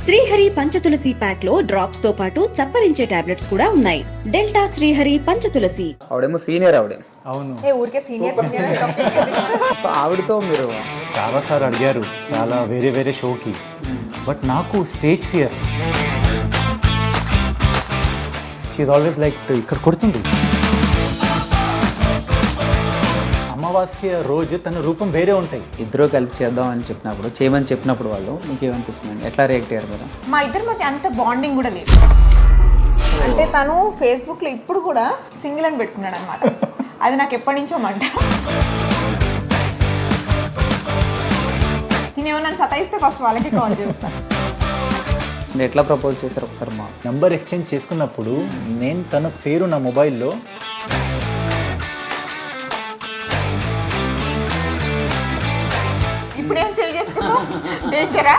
Srihari Panchatulasi pack లో drops తో పాటు చప్పరించే టాబ్లెట్స్ కూడా ఉన్నాయి. డెల్టా శ్రీహరి పంచతులసి. ఆవిడేమో సీనియర్ ఆవిడ. అవును, ఊరికే సీనియర్ సో ఆవిడతో మీరు చాలాసార్లు అడిగారు చాలా వేరే వేరే షోకి, బట్ నాకు stage fear. She always like ఇక్కడ కొడుతుంది. అమావాస్య రోజు తన రూపం వేరే ఉంటాయి. ఇద్దరు కలిపి చేద్దాం అని చెప్పినప్పుడు చేయమని చెప్పినప్పుడు వాళ్ళు మీకేమనిపిస్తుంది, ఎట్లా రియాక్ట్ అయ్యారు మీరు? మా ఇద్దరి మధ్య అంత బాండింగ్ కూడా లేదు. అంటే తను ఫేస్బుక్ లో ఇప్పుడు కూడా సింగిల్ అని పెట్టుకున్నాడు అనమాట. అది నాకు ఎప్పటి నుంచో మంట. తినేమో నన్ను సతాయిస్తే ఫస్ట్ వాళ్ళకి కాల్ చేస్తాను. ఎట్లా ప్రపోజ్ చేశారు ఒకసారి? మా నంబర్ ఎక్స్చేంజ్ చేసుకున్నప్పుడు నేను తన పేరు నా మొబైల్లో ఇప్పుడు ఏం సేవ్ చేసుకున్నావు? డేంజరా?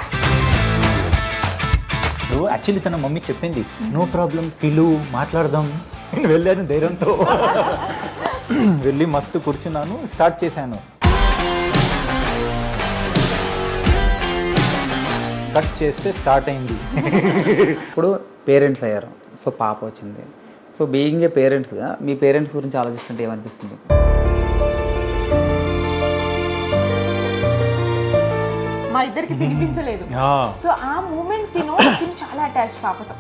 యాక్చువల్లీ తన మమ్మీ చెప్పింది, నో ప్రాబ్లం పిలు మాట్లాడదాం. నేను వెళ్ళాను ధైర్యంతో. వెళ్ళి మస్తు కూర్చున్నాను, స్టార్ట్ చేశాను. కట్ చేస్తే స్టార్ట్ అయింది. ఇప్పుడు పేరెంట్స్ అయ్యారు, సో పాప వచ్చింది. సో బీయింగ్ ఏ పేరెంట్స్గా మీ పేరెంట్స్ గురించి ఆలోచిస్తుంటే ఏమనిపిస్తుంది? మా ఇద్దరికి తినిపించలేదు. సో ఆ మూమెంట్ తిను చాలా అటాచ్ పాపతో.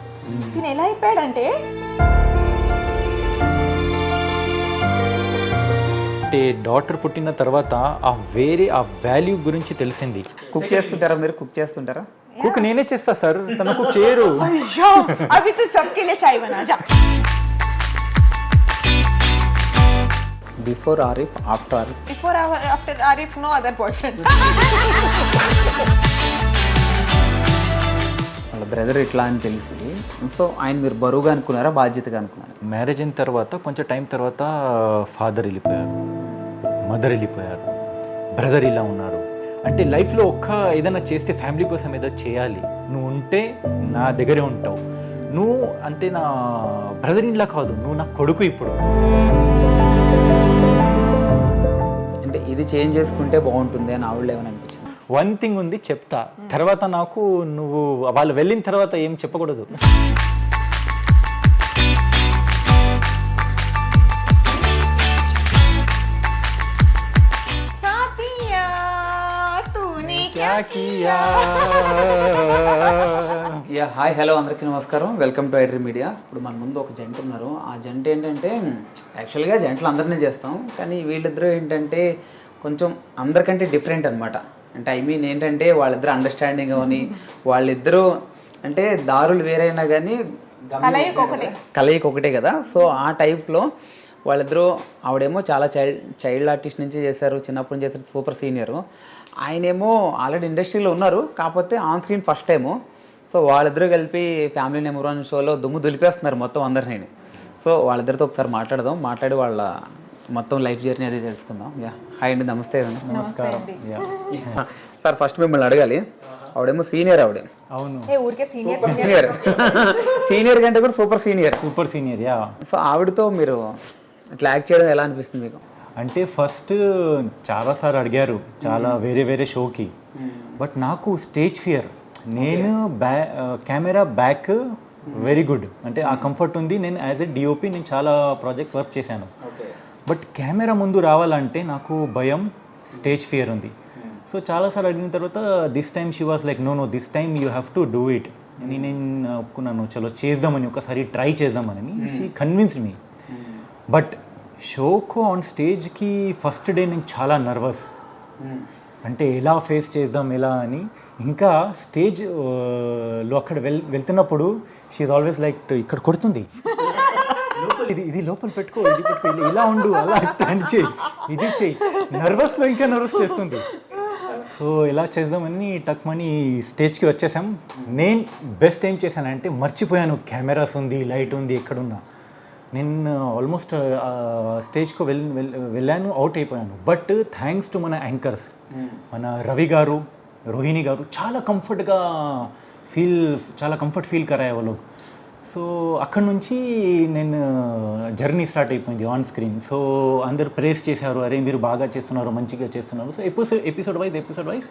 తిను ఎలా అయిపోయాడంటే, అంటే డాటర్ పుట్టిన తర్వాత ఆ వాల్యూ గురించి తెలిసింది. కుక్ చేస్తుంటారా మీరు? కుక్ చేస్తుంటారా? కుక్ నేనే చేస్తా సార్, తన కుక్ చేయరు. అభి తు సబ్కే లియే చాయ్ బనా జా. Before Arif, after Arif? Before after Arif no other boyfriend. వాళ్ళ బ్రదర్ ఇట్లా అని తెలిసింది. సో ఆయన మీరు బరువుగా అనుకున్నారా, బాధ్యతగా అనుకున్నారా? మ్యారేజ్ అయిన తర్వాత కొంచెం టైం తర్వాత ఫాదర్ వెళ్ళిపోయారు, మదర్ వెళ్ళిపోయారు, బ్రదర్ ఇలా ఉన్నారు. అంటే లైఫ్లో ఏదైనా చేస్తే ఫ్యామిలీ కోసం ఏదో చేయాలి. నువ్వు ఉంటే నా దగ్గరే ఉంటావు. నువ్వు అంటే నా బ్రదర్ ఇన్లా కాదు, నువ్వు నా కొడుకు. ఇప్పుడు అంటే ఇది చేంజ్ చేసుకుంటే బాగుంటుంది అని ఆవిడ ఏమని అనిపించింది? వన్ థింగ్ ఉంది చెప్తా, తర్వాత నాకు నువ్వు వాళ్ళు వెళ్ళిన తర్వాత ఏం చెప్పకూడదు. హాయ్ హలో అందరికీ నమస్కారం, వెల్కమ్ టు ఐడ్రీ మీడియా. ఇప్పుడు మన ముందు ఒక జంట ఉన్నారు. ఆ జంట ఏంటంటే యాక్చువల్గా జంటలు అందరినీ చేస్తాం, కానీ వీళ్ళిద్దరూ ఏంటంటే కొంచెం అందరికంటే డిఫరెంట్ అనమాట. అంటే ఐ మీన్ ఏంటంటే వాళ్ళిద్దరు అండర్స్టాండింగ్ అవని, వాళ్ళిద్దరూ అంటే దారులు వేరైనా కానీ కలయిక ఒకటే కదా. సో ఆ టైప్లో వాళ్ళిద్దరూ, ఆవిడేమో చాలా చైల్డ్ ఆర్టిస్ట్ నుంచి చేశారు, చిన్నప్పటి నుంచి చేశారు, సూపర్ సీనియరు. ఆయనేమో ఆల్రెడీ ఇండస్ట్రీలో ఉన్నారు, కాకపోతే on screen first time. So వాళ్ళిద్దరూ కలిపి ఫ్యామిలీ నెంబర్ 1 షోలో దుమ్ము దులిపేస్తున్నారు మొత్తం అందరినీ. సో వాళ్ళిద్దరితో ఒకసారి మాట్లాడి వాళ్ళ మొత్తం లైఫ్ జర్నీ అది తెలుసుకుందాం. హాయ్ అండి, నమస్తే. నమస్కారం సార్, ఫస్ట్ మిమ్మల్ని అడగాలి, ఆవిడేమో సీనియర్. ఆవిడ అవును, ఊరికే సీనియర్ సీనియర్ కంటే కూడా సూపర్ సీనియర్. యా. సో ఆవిడతో మీరు ఇట్లా యాక్ట్ చేయడం ఎలా అనిపిస్తుంది మీకు? అంటే ఫస్ట్ చాలాసార్లు అడిగారు చాలా వేరే వేరే షోకి, బట్ నాకు స్టేజ్ ఫియర్. నేను కెమెరా బ్యాక్ వెరీ గుడ్, అంటే ఆ కంఫర్ట్ ఉంది. నేను యాజ్ ఎ డిఓపి నేను చాలా ప్రాజెక్ట్స్ వర్క్ చేశాను, బట్ కెమెరా ముందు రావాలంటే నాకు భయం, స్టేజ్ ఫియర్ ఉంది. సో చాలాసార్లు అడిగిన తర్వాత this time she was like no this time you have to do it. నేను ఒప్పుకున్నాను, చలో చేద్దామని, ఒకసారి ట్రై చేద్దామని. She convinced me. బట్ షోకు ఆన్ స్టేజ్కి ఫస్ట్ డే నేను చాలా నర్వస్, అంటే ఎలా ఫేస్ చేద్దాం ఎలా అని. ఇంకా స్టేజ్లో అక్కడ వెళ్తున్నప్పుడు షీఈ్ ఆల్వేస్ లైక్ ఇక్కడ కొడుతుంది, ఇది లోపల పెట్టుకో, ఇది పెట్టుకో, ఇలా ఉండు, అలా స్టాండ్ చేయి, ఇది చేయి. నర్వస్లో ఇంకా నర్వస్ చేస్తుంది. సో ఎలా చేద్దామని టక్మని స్టేజ్కి వచ్చేసాం. నేను బెస్ట్ ఏం చేశానంటే మర్చిపోయాను కెమెరాస్ ఉంది, లైట్ ఉంది, ఎక్కడున్నా. నేను ఆల్మోస్ట్ స్టేజ్కు వెళ్ళాను, అవుట్ అయిపోయాను. బట్ థ్యాంక్స్ టు మన యాంకర్స్, మన రవి గారు, రోహిణి గారు చాలా కంఫర్ట్ ఫీల్ కరాయి వాళ్ళు. సో అక్కడ నుంచి నేను జర్నీ స్టార్ట్ అయిపోయింది ఆన్ స్క్రీన్. సో అందరు ప్రేస్ చేశారు, అరే మీరు బాగా చేస్తున్నారు, మంచిగా చేస్తున్నారు. So episode wise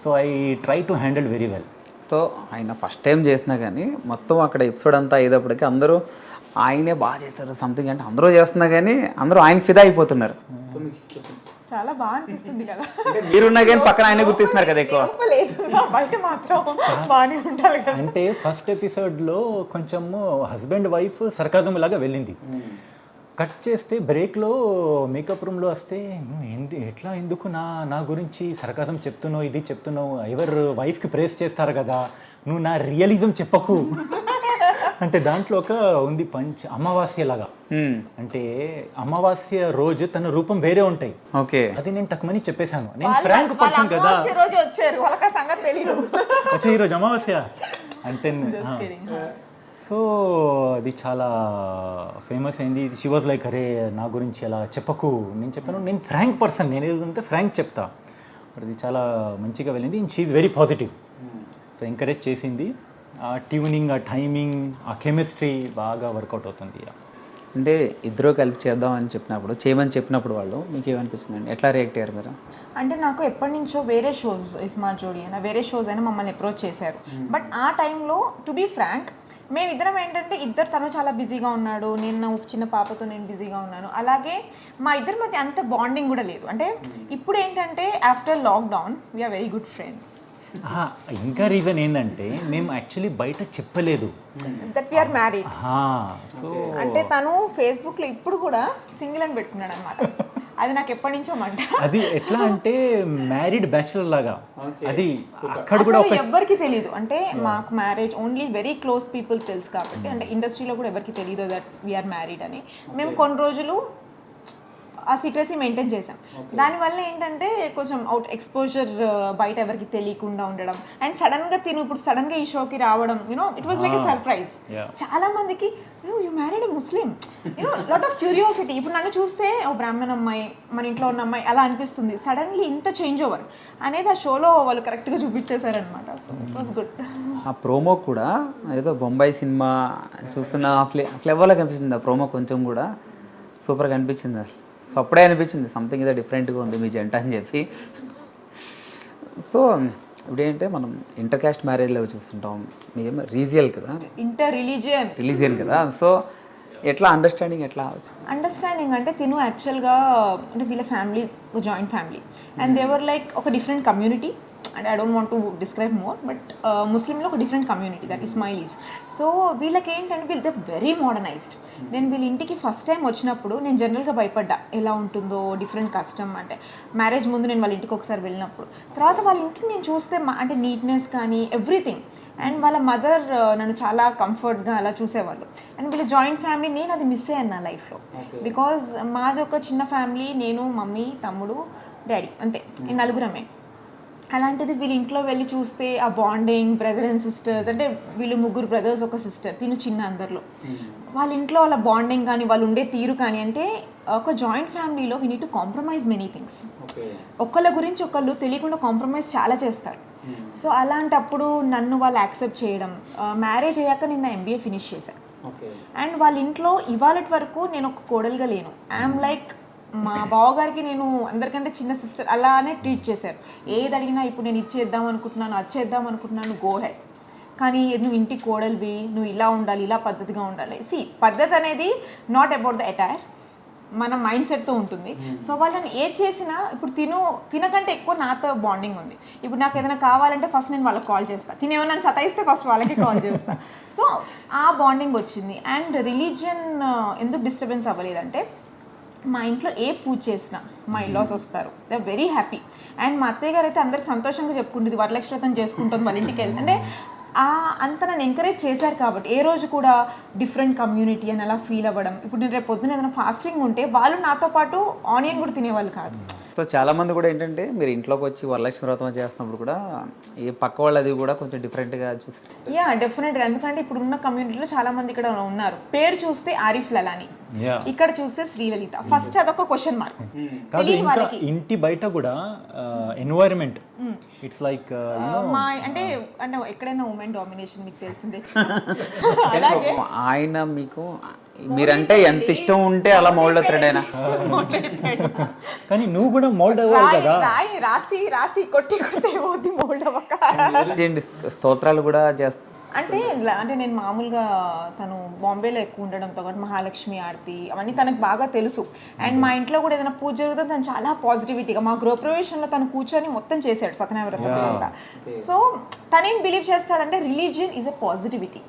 so I try to handle very well. So ఆయన ఫస్ట్ టైం చేసినా కానీ మొత్తం అక్కడ ఎపిసోడ్ అంతా అయ్యేటప్పటికి అందరూ ఆయనే బాగా చేస్తారు సంథింగ్ అంటే అందరూ చేస్తున్నా కానీ అందరూ ఆయన ఫిదా అయిపోతున్నారు. చాలా బాగా అనిపిస్తుంది కదా. అంటే మీరున్నా కానీ పక్కన ఆయనే గుర్తిస్తున్నారు కదా ఎక్కువ. లేదు బయట మాత్రం బాగానే ఉంటారు కదా. అంటే ఫస్ట్ ఎపిసోడ్లో కొంచెము హస్బెండ్ వైఫ్ సర్కాజం లాగా వెళ్ళింది. కట్ చేస్తే బ్రేక్లో మేకప్ రూమ్లో వస్తే ఏంటి ఎట్లా ఎందుకు నా గురించి సర్కాజం చెప్తున్నావు, ఇది చెప్తున్నావు, ఎవరు వైఫ్కి ప్రేస్ చేస్తారు కదా, నువ్వు నా రియలిజం చెప్పకు అంటే దాంట్లో ఒక ఉంది పంచ్ అమావాస్య లాగా. అంటే అమావాస్య రోజు తన రూపం వేరే ఉంటాయి. ఓకే, అది నేను టక్మని చెప్పేశాను. నేను ఫ్రాంక్ పర్సన్ కదా. రోజు వచ్చారు వాళ్ళకి సంగతి తెలీదు. వచ్చా ఈరోజు అమావాస్య అంటే సో అది చాలా ఫేమస్ అయింది. షీ వాజ్ లైక్ అరే నా గురించి అలా చెప్పకు. నేను చెప్పాను నేను ఫ్రాంక్ పర్సన్, నేను ఏదంటే ఫ్రాంక్ చెప్తా. అది చాలా మంచిగా వెళ్ళింది. She is very positive. So encourage చేసింది. ఆ ట్యూనింగ్, ఆ టైమింగ్, ఆ కెమిస్ట్రీ బాగా వర్కౌట్ అవుతుంది. అంటే ఇద్దరు కలిపి చేద్దామని చెప్పినప్పుడు చేయమని చెప్పినప్పుడు వాళ్ళు మీకు ఏమనిపిస్తుందండి, ఎట్లా రియాక్ట్ అయ్యారు మీరు? అంటే నాకు ఎప్పటి నుంచో వేరే షోస్ స్మార్ట్ జోడీ అయినా వేరే షోస్ అయినా మమ్మల్ని అప్రోచ్ చేశారు. బట్ ఆ టైంలో టు బీ ఫ్రాంక్ మేమిద్దరం ఏంటంటే తను చాలా బిజీగా ఉన్నాడు, నేను చిన్న పాపతో నేను బిజీగా ఉన్నాను. అలాగే మా ఇద్దరి మధ్య అంత బాండింగ్ కూడా లేదు. అంటే ఇప్పుడు ఏంటంటే after lockdown we are very good friends. ఇంకా రీజన్ ఏంటంటే మేము యాక్చువల్లీ బయట చెప్పలేదు దట్ వీఆర్ మ్యారీడ్. సో అంటే తను ఫేస్బుక్లో ఇప్పుడు కూడా సింగిల్ అని పెట్టుకున్నాడు అనమాట. అది నాకు ఎప్పటి నుంచో మంట. అది ఎట్లా అంటే మ్యారీడ్ బ్యాచులర్ లాగా. అది అక్కడ కూడా ఎవరికి తెలియదు. అంటే మాకు marriage only very close people తెలుసు కాబట్టి, అంటే ఇండస్ట్రీలో కూడా ఎవరికి తెలియదు దట్ వీఆర్ మ్యారీడ్ అని. మేము కొన్ని రోజులు ఆ సీక్రెసీ మెయింటైన్ చేసాం. దానివల్ల ఏంటంటే కొంచెం అవుట్ ఎక్స్పోజర్ బయట ఎవరికి తెలియకుండా ఉండడం. అండ్ సడన్గా ఈ షోకి రావడం it was like a surprise. చాలా మందికి you married a Muslim, lot of curiosity. ఇప్పుడు నన్ను చూస్తే ఓ బ్రాహ్మణ్ అమ్మాయి, మన ఇంట్లో ఉన్న అమ్మాయి అలా అనిపిస్తుంది. సడన్లీ ఇంత చేంజ్ ఓవర్ అనేది ఆ షోలో వాళ్ళు కరెక్ట్గా చూపించేశారనమాట. So it was good. ఆ ప్రోమో కూడా ఏదో బొంబాయి సినిమా చూస్తున్న ఫ్లేవర్లో కనిపిస్తుంది. ఆ ప్రోమో కొంచెం కూడా సూపర్గా అనిపించింది. సో అప్పుడే అనిపించింది సంథింగ్ ఏదో డిఫరెంట్గా ఉంది మీ జంట అని చెప్పి. సో ఇప్పుడు ఏంటంటే మనం ఇంటర్ కాస్ట్ మ్యారేజ్లో చూస్తుంటాం, మీకేమో రీజియల్ కదా, ఇంటర్ రిలీజియన్ కదా. సో ఎట్లా అండర్స్టాండింగ్ అంటే తిను యాక్చువల్గా అంటే వీళ్ళ family joint family and they were like ఒక different community. And I don't want to describe more, but ముస్లింలో ఒక different community that Ismailis. So వీళ్ళకి ఏంటంటే వీళ్ళతో వెరీ మోడర్నైజ్డ్. నేను వీళ్ళ ఇంటికి ఫస్ట్ టైం వచ్చినప్పుడు నేను జనరల్గా భయపడ్డా ఎలా ఉంటుందో, డిఫరెంట్ కస్టమ్. అంటే మ్యారేజ్ ముందు నేను వాళ్ళ ఇంటికి ఒకసారి వెళ్ళినప్పుడు, తర్వాత వాళ్ళ ఇంటికి నేను చూస్తే అంటే నీట్నెస్ కానీ ఎవ్రీథింగ్. అండ్ వాళ్ళ మదర్ నన్ను చాలా కంఫర్ట్గా అలా చూసేవాళ్ళు. అండ్ వీళ్ళ జాయింట్ ఫ్యామిలీ నేను అది మిస్ అయ్యాను నా లైఫ్లో. బికాజ్ మాది ఒక చిన్న ఫ్యామిలీ, నేను మమ్మీ తమ్ముడు డాడీ అంతే, ఈ నలుగురమే. అలాంటిది వీళ్ళ ఇంట్లో వెళ్ళి చూస్తే ఆ బాండింగ్, బ్రదర్ అండ్ సిస్టర్స్, అంటే వీళ్ళు ముగ్గురు బ్రదర్స్ ఒక సిస్టర్, తిను చిన్న అందరిలో. వాళ్ళ ఇంట్లో వాళ్ళ బాండింగ్ కానీ వాళ్ళు ఉండే తీరు కానీ, అంటే ఒక జాయింట్ ఫ్యామిలీలో we need to compromise many things. ఒకళ్ళ గురించి ఒకళ్ళు తెలియకుండా కాంప్రమైజ్ చాలా చేస్తారు. సో అలాంటప్పుడు నన్ను వాళ్ళు యాక్సెప్ట్ చేయడం. మ్యారేజ్ అయ్యాక నిన్న MBA ఫినిష్ చేశాను. అండ్ వాళ్ళ ఇంట్లో ఇవాళటి వరకు నేను ఒక కోడలుగా లేను. ఐఎమ్ లైక్ మా బావగారికి నేను అందరికంటే చిన్న సిస్టర్ అలానే ట్రీట్ చేశారు. ఏది అడిగినా ఇప్పుడు నేను ఇది చేద్దాం అనుకుంటున్నాను, అది చేద్దాం అనుకుంటున్నాను, గో హెడ్. కానీ నువ్వు ఇంటికి కోడలివి, నువ్వు ఇలా ఉండాలి, ఇలా పద్ధతిగా ఉండాలి. పద్ధతి అనేది నాట్ అబౌట్ ద అటైర్, మన మైండ్ సెట్తో ఉంటుంది. సో వాళ్ళని ఏది చేసినా ఇప్పుడు తినకంటే ఎక్కువ నాతో బాండింగ్ ఉంది. ఇప్పుడు నాకు ఏదైనా కావాలంటే ఫస్ట్ నేను వాళ్ళకి కాల్ చేస్తాను, తినేమో నన్ను సతాయిస్తే ఫస్ట్ వాళ్ళకి కాల్ చేస్తాను. సో ఆ బాండింగ్ వచ్చింది. అండ్ రిలీజియన్ ఎందుకు డిస్టర్బెన్స్ అవ్వలేదంటే, మా ఇంట్లో ఏ పూజ చేసినా మా ఇల్లాస్ వస్తారు, they are very happy. And మా అత్తయ్య గారు అయితే అందరికి సంతోషంగా చెప్పుకుంటుంది, వరలక్ష్మి వ్రతం చేసుకుంటుంది వాళ్ళ ఇంటికి వెళ్ళి. అంటే అంత నన్ను ఎంకరేజ్ చేశారు కాబట్టి ఏ రోజు కూడా డిఫరెంట్ కమ్యూనిటీ అని అలా ఫీల్ అవ్వడం. ఇప్పుడు నేను రేపు పొద్దున ఏదైనా ఫాస్టింగ్ ఉంటే వాళ్ళు నాతో పాటు ఆనియన్ కూడా తినేవాళ్ళు కాదు. సో చాలామంది కూడా ఏంటంటే మీరు ఇంట్లోకి వచ్చి వరలక్ష్మి వ్రతం చేస్తున్నప్పుడు కూడా ఈ పక్క వాళ్ళది కూడా కొంచెం డిఫరెంట్గా చూసి. యా డెఫినెట్గా, ఎందుకంటే ఇప్పుడు ఉన్న కమ్యూనిటీలో చాలా మంది ఇక్కడ ఉన్నారు. పేరు చూస్తే ఆరిఫ్ లలాని, ఇక్కడ చూస్తే శ్రీలలిత. ఫస్ట్ అదొక క్వశ్చన్ మార్క్. ఇంటి బయట కూడా ఎన్వైరన్మెంట్ ఇట్స్ లైక్ అంటే ఎక్కడైనా ఉమెన్ డామినేషన్ మీకు తెలిసిందే. అలాగే ఆయన మీకు మీరంటే ఎంత ఇష్టం ఉంటే అలా మౌల్డ్ అవుతాడు ఆయన. కానీ నువ్వు కూడా మౌల్డ్ అవ్వాలి కదా. రాసి రాసి కొట్టి కొడితే ఏమవుద్ది మౌల్డ్ అవ్వక. ఏంటి స్తోత్రాలు కూడా చేస్తా అంటే అంటే నేను మామూలుగా తను బాంబేలో ఎక్కువ ఉండడంతో పాటు మహాలక్ష్మి ఆరతి అవన్నీ తనకు బాగా తెలుసు. అండ్ మా ఇంట్లో కూడా ఏదైనా పూజ జరుగుతుంది తను చాలా పాజిటివిటీగా, మా గృహప్రవేశంలో తను కూర్చొని మొత్తం చేశాడు సత్యనారాయణ వ్రతం అంతా. సో తనేం బిలీవ్ చేస్తాడంటే religion is a positivity,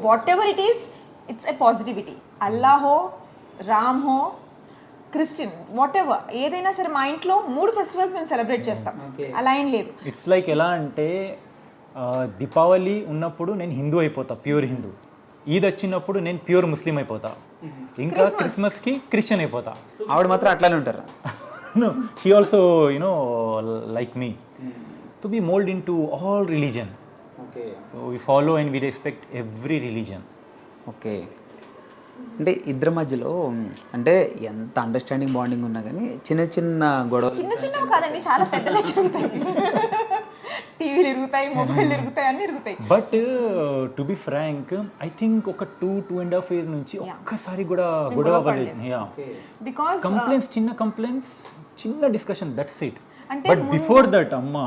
whatever it is it's a positivity. అల్లాహో, రామ్ హో, క్రిస్టియన్, వాట్ ఎవర్ ఏదైనా సరే మా ఇంట్లో 3 ఫెస్టివల్స్ మేము సెలబ్రేట్ చేస్తాం, అలా ఏం లేదు. ఇట్స్ లైక్ ఎలా అంటే దీపావళి ఉన్నప్పుడు నేను హిందూ అయిపోతా, ప్యూర్ హిందూ. ఈద్ వచ్చినప్పుడు నేను ప్యూర్ ముస్లిం అయిపోతా, ఇంకా క్రిస్మస్కి క్రిస్టియన్ అయిపోతా. ఆవిడ మాత్రం అట్లానే ఉంటారు. No, she also, like me. So we mold into all religion. Okay. So we follow and we respect every religion. Okay. అంటే ఇద్దరి మధ్యలో అంటే ఎంత అండర్స్టాండింగ్ బాండింగ్ ఉన్నా కానీ చిన్న చిన్న గొడవ చిన్న చిన్నవి కాదండి, చాలా పెద్దగా జరుగుతాయి. టీవీలు ఇరుగుతాయి, మొబైల్ ఇరుగుతాయి, అన్ని ఇరుగుతాయి. But to be frank I think ఒక 2.5 years నుంచి ఒక్కసారి కూడా గొడవ పడలేదు. బికాస్ కంప్లైంట్స్, చిన్న కంప్లైంట్స్, చిన్న డిస్కషన్, దట్స్ ఇట్. అంటే బట్ బిఫోర్ దట్ అమ్మా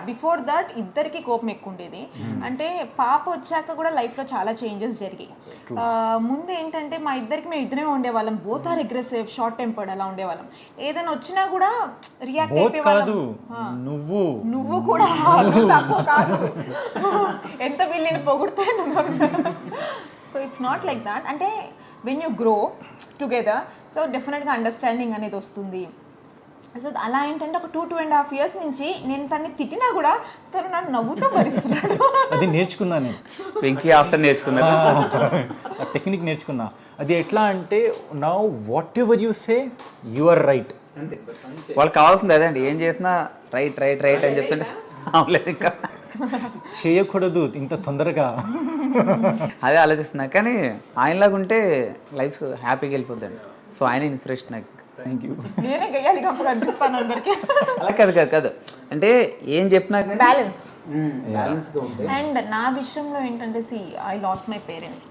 బిఫోర్ దట్ ఇద్దరికి కోపం ఎక్కువ ఉండేది. అంటే పాప వచ్చాక కూడా లైఫ్లో చాలా చేంజెస్ జరిగాయి. ముందు ఏంటంటే మా ఇద్దరికి మేము ఇద్దరే ఉండేవాళ్ళం, both are aggressive, short tempered అలా ఉండేవాళ్ళం. ఏదైనా వచ్చినా కూడా రియాక్ట్ అయిపోయేవాళ్ళం. నువ్వు కూడా తక్కువ కాదు, ఎంత వీళ్ళని పొగిడితే నువ్వు. So it's not like that. అంటే when you grow together so డెఫినెట్గా అండర్స్టాండింగ్ అనేది వస్తుంది. సో అలా ఏంటంటే ఒక 2.5 years నుంచి నేను తన్ని తిట్టినా కూడా తను నన్ను నవ్వుతూ భరిస్తున్నాడు. అది నేర్చుకున్నాను, వెంకీ ఆఫ్టర్ నేర్చుకున్నాను, టెక్నిక్ నేర్చుకున్నా. అది ఎట్లా అంటే now whatever you say you are right. వాళ్ళకి కావాల్సింది అదే అండి, ఏం చేసినా రైట్ రైట్ రైట్ అని చెప్తుంటే అవలేదు, ఇంకా చేయకూడదు ఇంత తొందరగా. అదే ఆలోచిస్తున్నా. కానీ ఆయనలాగా ఉంటే లైఫ్ హ్యాపీగా వెళ్ళిపోద్దండి. సో ఆయన ఇన్స్పిరేషన్ నాకు. Thank you. నేనే గయ్యాలి అప్పుడు అనిపిస్తాను అందరికి. అలా కాదు అంటే ఏం చెప్పినా బ్యాలెన్స్. బ్యాలెన్స్గా ఉంటుంది. అండ్ నా విషయంలో ఏంటంటే ఐ లాస్ట్ మై పేరెంట్స్.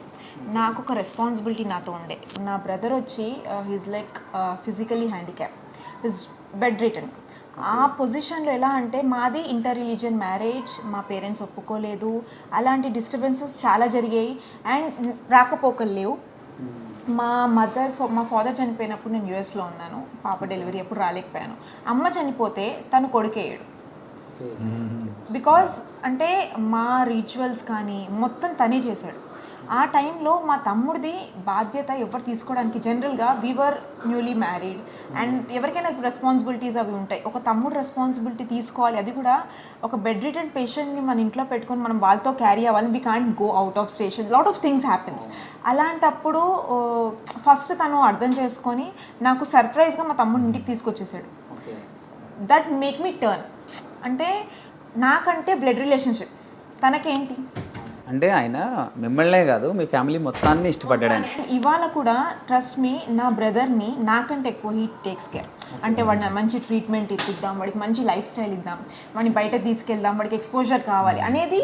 నాకు ఒక రెస్పాన్సిబిలిటీ నాతో ఉండే. నా బ్రదర్ వచ్చి he's like physically handicap, his bed return. ఆ పొజిషన్లో ఎలా అంటే మాది ఇంటర్ రిలీజియన్ మ్యారేజ్, మా పేరెంట్స్ ఒప్పుకోలేదు, అలాంటి డిస్టర్బెన్సెస్ చాలా జరిగాయి. అండ్ రాకపోకలు లేవు. మా ఫాదర్ చనిపోయినప్పుడు నేను యూఎస్లో ఉన్నాను, పాప డెలివరీ అప్పుడు రాలేకపోయాను. అమ్మ చనిపోతే తను కొడుకేయడు. బికాజ్ అంటే మా రిచువల్స్ కానీ మొత్తం తనే చేశాడు. ఆ టైంలో మా తమ్ముడిది బాధ్యత ఎవరు తీసుకోవడానికి, జనరల్గా వీవర్ న్యూలీ మ్యారీడ్ అండ్ ఎవరికైనా రెస్పాన్సిబిలిటీస్ అవి ఉంటాయి. ఒక తమ్ముడు రెస్పాన్సిబిలిటీ తీసుకోవాలి, అది కూడా ఒక బెడ్ రిటర్న్ పేషెంట్ని మన ఇంట్లో పెట్టుకొని మనం వాళ్ళతో క్యారీ అవ్వాలి. We can't go out of station, lot of things happens. అలాంటప్పుడు ఫస్ట్ తను అర్థం చేసుకొని నాకు సర్ప్రైజ్గా మా తమ్ముడు ఇంటికి తీసుకొచ్చేసాడు. That make me turn. అంటే నాకంటే బ్లడ్ రిలేషన్షిప్, తనకేంటి అంటే ఆయన మిమ్మల్నే కాదు మీ ఫ్యామిలీ మొత్తాన్ని ఇష్టపడ్డాడు ఆయన. ఇవాళ కూడా ట్రస్ట్ మీ, నా బ్రదర్ని నాకంటే ఎక్కువ హీ టేక్స్ కేర్. అంటే వాడిని మంచి ట్రీట్మెంట్ ఇప్పిద్దాం, వాడికి మంచి లైఫ్ స్టైల్ ఇద్దాం, వాడిని బయట తీసుకెళ్దాం, వాడికి ఎక్స్పోజర్ కావాలి అనేది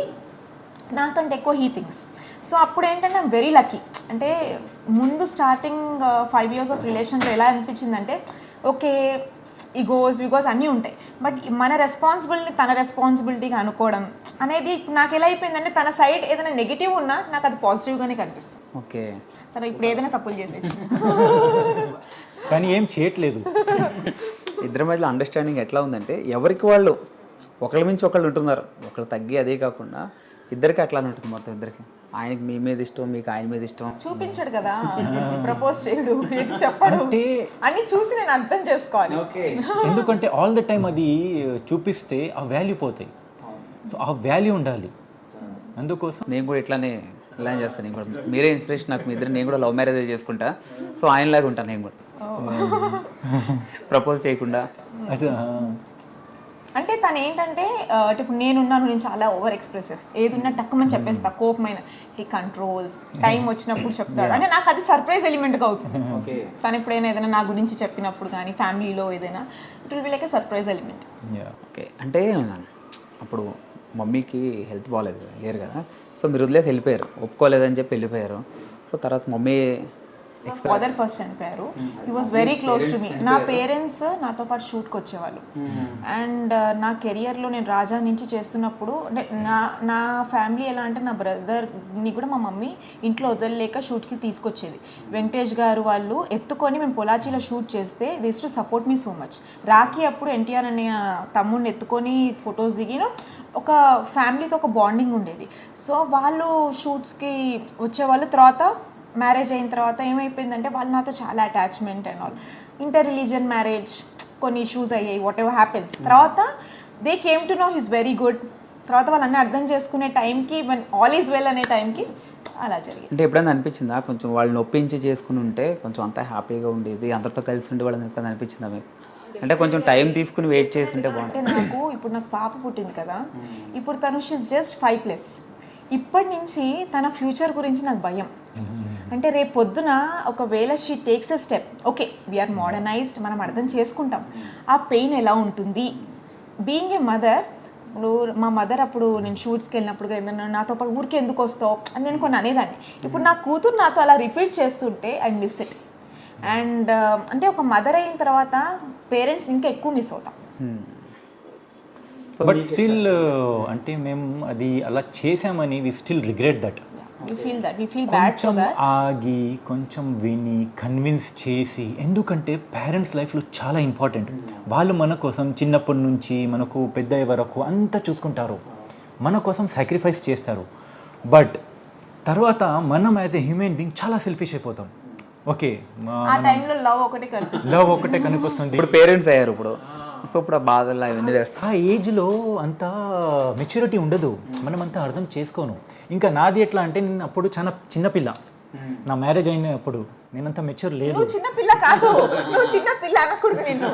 నాకంటే ఎక్కువ హీ థింగ్స్. సో అప్పుడు ఏంటంటే ఐమ్ వెరీ లక్కీ. అంటే ముందు స్టార్టింగ్ 5 years ఆఫ్ రిలేషన్లో ఎలా అనిపించిందంటే ఓకే విగోస్ అన్నీ ఉంటాయి, బట్ మన రెస్పాన్సిబిలిటీ తన రెస్పాన్సిబిలిటీగా అనుకోవడం అనేది నాకు ఎలా అయిపోయిందంటే తన సైడ్ ఏదైనా నెగిటివ్ ఉన్నా నాకు అది పాజిటివ్గానే కనిపిస్తుంది. ఓకే, తను ఇప్పుడు ఏదైనా తప్పులు చేసేది కానీ ఏం చేయట్లేదు. ఇద్దరి మధ్యలో అండర్స్టాండింగ్ ఎట్లా ఉందంటే ఎవరికి వాళ్ళు ఒకళ్ళ మించి ఒకళ్ళు ఉంటున్నారు, ఒకళ్ళు తగ్గి అదే కాకుండా ఇద్దరికి అట్లానే ఉంటుంది మొత్తం. ఇద్దరికి ఆయనకి మీ మీద ఇష్టం, మీకు ఆయన మీద ఇష్టం. చూపించాడు కదా, ప్రపోజ్ చేయడు, ఏది చెప్పడు, అన్ని చూసి నేను అర్థం చేసుకోవాలి. ఎందుకంటే ఆల్ ద టైమ్ అది చూపిస్తే ఆ వాల్యూ పోతాయి. సో ఆ వాల్యూ ఉండాలి. అందుకోసం నేను కూడా ఇట్లానే ఇలా చేస్తాను. నేను కూడా మీరే ఇన్స్పిరేషన్ నాకు. మీ ఇద్దరు నేను కూడా లవ్ మ్యారేజ్ చేసుకుంటా. సో ఆయనలాగా ఉంటాను నేను కూడా, ప్రపోజ్ చేయకుండా. అంటే తను ఏంటంటే ఇప్పుడు నేనున్నాను, నేను చాలా ఓవర్ ఎక్స్ప్రెసివ్, ఏదున్నా టక్కుమని చెప్పేస్తా, కోపమైన హీ కంట్రోల్స్, టైం వచ్చినప్పుడు చెప్తాడు. అంటే నాకు అది సర్ప్రైజ్ ఎలిమెంట్గా అవుతుంది. తను ఎప్పుడైనా ఏదైనా నా గురించి చెప్పినప్పుడు కానీ ఫ్యామిలీలో ఏదైనా it will be like a surprise element. Okay, అంటే అప్పుడు మమ్మీకి హెల్త్ బాగాలేదు, లేరు కదా. సో మీరు వదిలేసి వెళ్ళిపోయారు, ఒప్పుకోలేదని చెప్పి వెళ్ళిపోయారు. సో తర్వాత మమ్మీ ఫాదర్ ఫస్ట్ చనిపోయారు. He was very close to me. నా పేరెంట్స్ నాతో పాటు షూట్కి వచ్చేవాళ్ళు. అండ్ నా కెరియర్లో నేను రాజా నుంచి చేస్తున్నప్పుడు నా ఫ్యామిలీ ఎలా అంటే నా బ్రదర్ని కూడా మా మమ్మీ ఇంట్లో వదలలేక షూట్కి తీసుకొచ్చేది. వెంకటేష్ గారు వాళ్ళు ఎత్తుకొని మేము పొలాచీలో షూట్ చేస్తే this to support me so much. Rakhi అప్పుడు ఎన్టీఆర్ అనే తమ్ముడిని ఎత్తుకొని ఫొటోస్ దిగిన ఒక ఫ్యామిలీతో ఒక బాండింగ్ ఉండేది. సో వాళ్ళు షూట్స్కి వచ్చేవాళ్ళు. తర్వాత మ్యారేజ్ అయిన తర్వాత ఏమైపోయిందంటే వాళ్ళు నాతో చాలా attachment and all. Inter religion marriage, కొన్ని ఇష్యూస్ అయ్యాయి, వాట్ ఎవర్ హ్యాపెన్స్. తర్వాత they came to know his very good. తర్వాత వాళ్ళన్నీ అర్థం చేసుకునే టైంకి, వన్ ఆల్ ఈజ్ వెల్ అనే టైంకి అలా జరిగింది. అంటే ఎప్పుడైనా అనిపించిందా కొంచెం వాళ్ళని ఒప్పించి చేసుకుని ఉంటే కొంచెం అంతా హ్యాపీగా ఉండేది, అందరితో కలిసి ఉండే వాళ్ళని ఎప్పుడైనా అనిపించిందా మీకు? అంటే కొంచెం టైం తీసుకుని వెయిట్ చేసి ఉంటే బాగుంటుంది. అంటే ఇప్పుడు నాకు పాప పుట్టింది కదా, ఇప్పుడు తను షీస్ జస్ట్ 5+. ఇప్పటి నుంచి తన ఫ్యూచర్ గురించి నాకు భయం. అంటే రేపు పొద్దున ఒకవేళ she takes a step, okay we are modernised, మనం అర్థం చేసుకుంటాం ఆ పెయిన్ ఎలా ఉంటుంది. బీయింగ్ ఏ మదర్, ఇప్పుడు మా మదర్ అప్పుడు నేను షూట్స్కి వెళ్ళినప్పుడు ఏదన్నా నాతో పాటు ఊరికి ఎందుకు వస్తావు అని నేను కొన్ని అనేదాన్ని. ఇప్పుడు నా కూతురు నాతో అలా రిపీట్ చేస్తుంటే ఐ మిస్ ఇట్. అండ్ అంటే ఒక మదర్ అయిన తర్వాత పేరెంట్స్ ఇంకా ఎక్కువ మిస్ అవుతాం. బట్ స్టిల్ అంటే మేము అది అలా చేసామని we still regret that. We feel bad for that. ఆగి కొంచెం విని కన్విన్స్ చేసి, ఎందుకంటే పేరెంట్స్ లైఫ్లో చాలా ఇంపార్టెంట్. వాళ్ళు మన కోసం చిన్నప్పటి నుంచి మనకు పెద్ద అయ్యే వరకు అంతా చూసుకుంటారు, మన కోసం సాక్రిఫైస్ చేస్తారు. బట్ తర్వాత మనం యాజ్ ఎ హ్యూమన్ బీయింగ్ చాలా సెల్ఫిష్ అయిపోతాం. ఓకే, ఆ టైంలో లవ్ ఒకటే కనిపిస్తుంది. ఇప్పుడు పేరెంట్స్ అయ్యారు, సో ఇప్పుడు ఆ బాధలు అవన్నీ చేస్తాం. ఆ ఏజ్లో అంత మెచ్యూరిటీ ఉండదు, మనం అంతా అర్థం చేసుకోను. ఇంకా నాది ఎట్లా అంటే నేను అప్పుడు చాలా చిన్నపిల్ల, నా మ్యారేజ్ అయినప్పుడు నేనంత మెచ్యూర్ లేదు. నువ్వు చిన్న పిల్ల కాదు, నువ్వు చిన్న పిల్ల అనకూడదు నేను.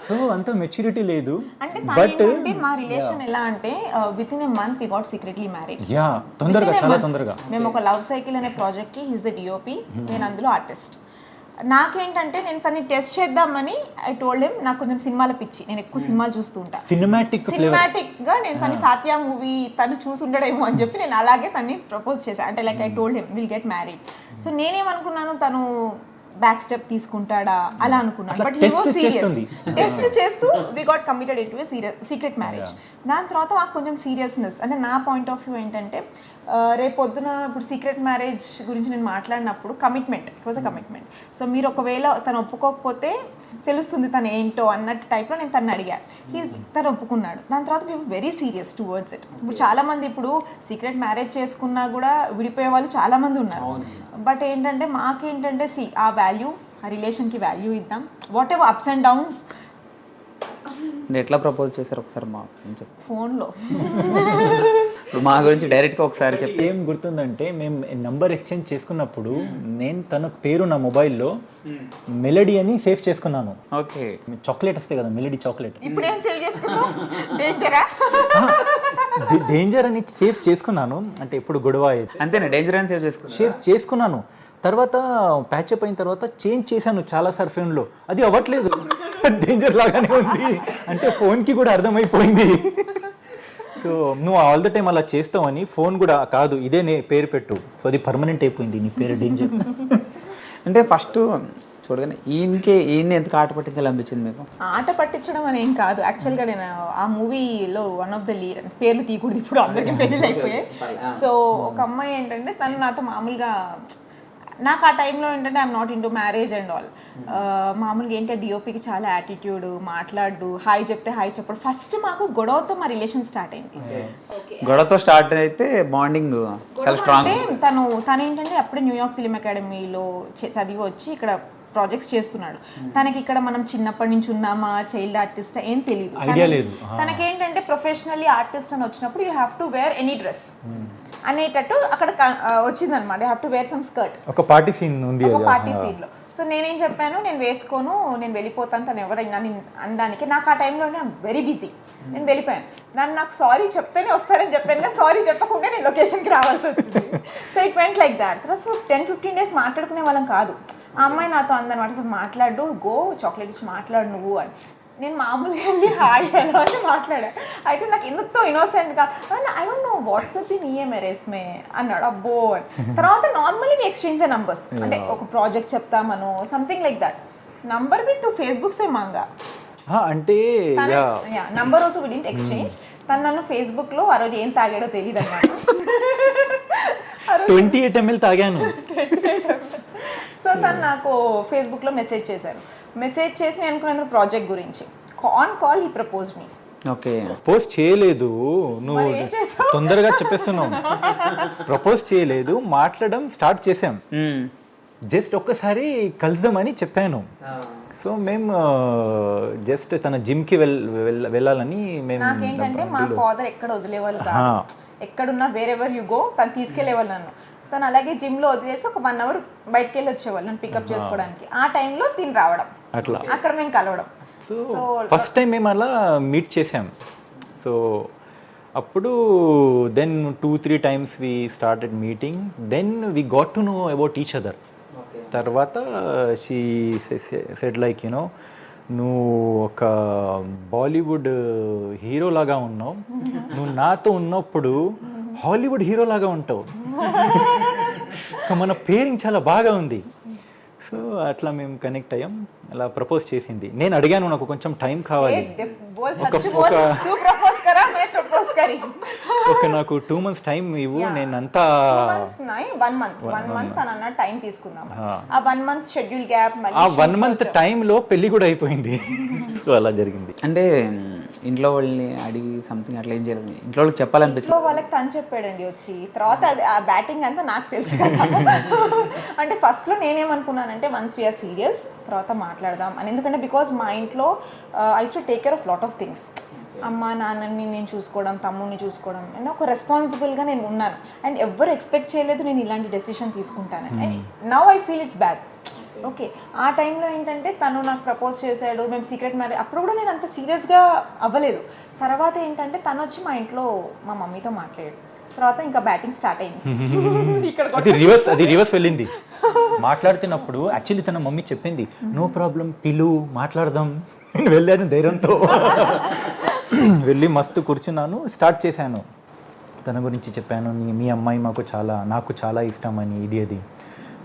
సో అంత మెచ్యూరిటీ లేదు. అంటే బట్ మా రిలేషన్ ఎలా అంటే with in a month we got secretly married. Yeah, తొందరగా, చాలా తొందరగా. మేము ఒక లవ్ సైకిల్ అనే ప్రాజెక్ట్ కి హిస్ ద డిఓపి, నేను అందులో ఆర్టిస్ట్. నాకేంటంటే నేను తన్ని టెస్ట్ చేద్దామని ఐ టోల్డ్ హిమ్, నాకు కొంచెం సినిమాల పిచ్చి, నేను ఎక్కువ సినిమాలు చూస్తూ ఉంటా. సినిమాటిక్ గా నేను తను సాత్యా మూవీ తను చూసి ఉండడేమో అని చెప్పి నేను అలాగే తన్ని ప్రపోజ్ చేశాను. అంటే like I told him will get married. So నేనేమనుకున్నాను, తను బ్యాక్ స్టెప్ తీసుకుంటాడా అలా అనుకున్నాను. But he was serious. Test చేస్తూ we got committed into a secret marriage. దాని తర్వాత మాకు కొంచెం సీరియస్నెస్, అంటే నా పాయింట్ ఆఫ్ వ్యూ ఏంటంటే రేపొద్దున ఇప్పుడు సీక్రెట్ మ్యారేజ్ గురించి నేను మాట్లాడినప్పుడు commitment, it was a commitment. So మీరు ఒకవేళ తను ఒప్పుకోకపోతే తెలుస్తుంది తను ఏంటో అన్నట్టు టైప్లో నేను తను అడిగా. తను ఒప్పుకున్నాడు. దాని తర్వాత we very serious towards it. ఇప్పుడు చాలామంది ఇప్పుడు సీక్రెట్ మ్యారేజ్ చేసుకున్నా కూడా విడిపోయే వాళ్ళు చాలామంది ఉన్నారు. బట్ ఏంటంటే మాకేంటంటే ఆ వాల్యూ, ఆ రిలేషన్కి వాల్యూ ఇద్దాం. What ever ups and downs. ఎట్లా ప్రపోజ్ చేశారు ఒకసారి మా ఫోన్లో? ఇప్పుడు మా గురించి డైరెక్ట్గా ఒకసారి చెప్పి. ఏం గుర్తుందంటే మేము నంబర్ ఎక్స్చేంజ్ చేసుకున్నప్పుడు నేను తన పేరు నా మొబైల్లో మెలడీ అని సేవ్ చేసుకున్నాను. ఓకే, చాక్లెట్ వస్తాయి కదా, మెలడీ చాక్లెట్. ఇప్పుడు ఏం సేవ్ చేసుకున్నావు? డేంజరా? డేంజర్ అని సేవ్ చేసుకున్నాను. అంటే ఎప్పుడు గొడవ అంతేనా? డేంజర్ అని సేవ్ చేసుకున్నాను. తర్వాత ప్యాచప్ అయిన తర్వాత చేంజ్ చేశాను చాలాసార్లు ఫోన్లో, అది అవ్వట్లేదు, డేంజర్ లాగానే ఉంది. అంటే ఫోన్కి కూడా అర్థమైపోయింది. సో నువ్వు ఆల్ ద టైమ్ అలా చేస్తావని ఫోన్ కూడా కాదు, ఇదే నే పేరు పెట్టు. సో అది పర్మనెంట్ అయిపోయింది, నీ పేరు డేంజర్. అంటే ఫస్ట్ చూడగానే ఈయన్ని ఎందుకు ఆట పట్టించాలనిపించింది మీకు? ఆట పట్టించడం అని ఏం కాదు. యాక్చువల్గా నేను ఆ మూవీలో వన్ ఆఫ్ ద లీడ్, పేర్లు తీయకూడదు ఇప్పుడు, అందరికీ పెళ్ళిళ్ళు అయిపోయాయి. సో ఒక అమ్మాయి ఏంటంటే తను నాతో మామూలుగా, నాకు ఆ టైంలో ఏంటంటే I'm not in to marriage and all. మామూలుగా ఏంటంటే డిఓపికి చాలా యాటిట్యూడ్, మాట్లాడు, హాయ్ చెప్తే హాయ్ చెప్పడు. ఫస్ట్ మాకు గొడవతో మా రిలేషన్ స్టార్ట్ అయింది. గొడవతో స్టార్ట్ అయితే బాండింగ్ చాలా స్ట్రాంగ్. తను ఏంటంటే అప్పుడే న్యూయార్క్ ఫిల్మ్ అకాడమీలో చదివి వచ్చి ఇక్కడ ప్రాజెక్ట్స్ చేస్తున్నాడు. తనకి ఇక్కడ మనం చిన్నప్పటి నుంచి ఉన్నామా, చైల్డ్ ఆర్టిస్ట్ ఏం తెలియదు. తనకేంటంటే ప్రొఫెషనల్లీ ఆర్టిస్ట్ అని వచ్చినప్పుడు you have to wear any dress అనేటట్టు అక్కడ వచ్చిందనమాట. You have to wear some skirt. ఒక పార్టీ సీన్ ఉంది, ఒక పార్టీ సీన్ లో. సో నేనేం చెప్పాను, నేను వేసుకోను, నేను వెళ్ళిపోతాను, తను ఎవరైనా అనడానికి. నాకు ఆ టైంలో వెరీ బిజీ, నేను వెళ్ళిపోయాను. దాన్ని నాకు సారీ చెప్తేనే వస్తారని చెప్పాను, కానీ సారీ చెప్పకుండా నేను లొకేషన్కి రావాల్సి వచ్చింది. So it went like that. So 10-15 days మాట్లాడుకునే వాళ్ళం కాదు. ఆ అమ్మాయి నాతో అందనమాట, అసలు మాట్లాడు, గో చాక్లెట్ ఇచ్చి మాట్లాడు నువ్వు అని. నేను మామూలుగా వెళ్ళి హాయ్ హలో అని మాట్లాడా. అయితే నాకు ఎందుకో ఇన్నోసెంట్గా ఐ డోంట్ నో వాట్సాప్ నీ మెరేస్మే అన్నాడు. అబ్బో అని. తర్వాత నార్మల్లీ ఎక్స్చేంజ్ ద నంబర్స్, అంటే ఒక ప్రాజెక్ట్ చెప్తామను something like that. Number with Facebook సే మాంగా అంటే number also we didn't exchange. తను నన్ను ఫేస్బుక్లో ఆ రోజు ఏం తాగాడో తెలియదు అన్నమాట. 28 ml తాగాను. సో తను నాకు ఫేస్బుక్లో మెసేజ్ చేశారు. మెసేజ్ చేసి నేను అనుకున్నాను ప్రాజెక్ట్ గురించి. On call he propose me. Okay, propose చేయలేదు, నువ్వు మరి ఏం చేసావు? తొందరగా చెప్పేస్తున్నావు. ప్రపోజ్ చేయలేదు, మాట్లాడడం స్టార్ట్ చేసాం. జస్ట్ ఒక్కసారి కలుద్దామని చెప్పాను. సో మేము జస్ట్ తన జిమ్కి వెళ్ళాలని మేము. నాకేంటంటే మా ఫాదర్ ఎక్కడ వదిలేవాళ్ళు కాదు, ఎక్కడున్నా వేరెవర్ యు గో తను తీసుకెళ్లేవాళ్ళు నన్ను. తను అలాగే జిమ్లో వదిలేసి ఒక 1 hour బయటకు వెళ్ళి వచ్చేవాళ్ళు నన్ను పికప్ చేసుకోవడానికి. ఆ టైంలో తిని రావడం, అట్లా అక్కడ మేము కలవడం. సో ఫస్ట్ టైం మేము అలా మీట్ చేసాం. సో అప్పుడు then 2-3 times we started meeting. Then we got to know about each other. తర్వాత షీ సెడ్ లైక్ యూనో, నువ్వు ఒక బాలీవుడ్ హీరో లాగా ఉన్నావు, నువ్వు నాతో ఉన్నప్పుడు హాలీవుడ్ హీరో లాగా ఉంటావు, మన పేరింగ్ చాలా బాగా ఉంది. సో అట్లా మేము కనెక్ట్ అయ్యాం. అలా ప్రపోజ్ చేసింది. నేను అడిగాను నాకు కొంచెం టైం కావాలి, నాకు 2 months టైం ఇవ్వు, నేను అంతా 1 month అని అన్న టైం తీసుకుందాం. ఆ 1 month షెడ్యూల్ గ్యాప్, ఆ 1 month టైంలో పెళ్లి కూడా అయిపోయింది. సో అలా జరిగింది. అంటే ఇంట్లో వాళ్ళని అడిగి సంథింగ్ అట్లా ఏం చేయలేదు, ఇంట్లో వాళ్ళకి చెప్పాలనిపించింది. ఇంట్లో వాళ్ళకి తను చెప్పాడండి వచ్చి. తర్వాత ఆ బ్యాటింగ్ అంతా నాకు తెలుసు కదా. అంటే ఫస్ట్లో నేనేమనుకున్నానంటే వన్స్ వీఆర్ సీరియస్ తర్వాత మాట్లాడదాం అని. ఎందుకంటే బికాజ్ మా ఇంట్లో I use to take care of lot of things. అమ్మ నాన్నని నేను చూసుకోవడం, తమ్ముడిని చూసుకోవడం, అండ్ ఒక రెస్పాన్సిబుల్గా నేను ఉన్నాను. అండ్ ఎవ్వరు ఎక్స్పెక్ట్ చేయలేదు నేను ఇలాంటి డెసిషన్ తీసుకుంటాను. And now I feel it's bad. Okay, ఆ టైంలో ఏంటంటే తను నాకు ప్రపోజ్ చేశాడు, మేము సీక్రెట్ మ్యారేజ్. అప్పుడు కూడా నేను అంత సీరియస్గా అవ్వలేదు. తర్వాత ఏంటంటే తను వచ్చి మా ఇంట్లో మా మమ్మీతో మాట్లాడాడు. తర్వాత ఇంకా బ్యాటింగ్ స్టార్ట్ అయింది. అది రివర్స్ వెళ్ళింది. మాట్లాడుతున్నప్పుడు యాక్చువల్లీ తన మమ్మీ చెప్పింది, నో ప్రాబ్లం పిలు మాట్లాడదాం. నేను వెళ్ళాను ధైర్యంతో, వెళ్ళి మస్తు కూర్చున్నాను, స్టార్ట్ చేశాను. తన గురించి చెప్పాను, మీ అమ్మాయి నాకు చాలా ఇష్టం అని, ఇది అది.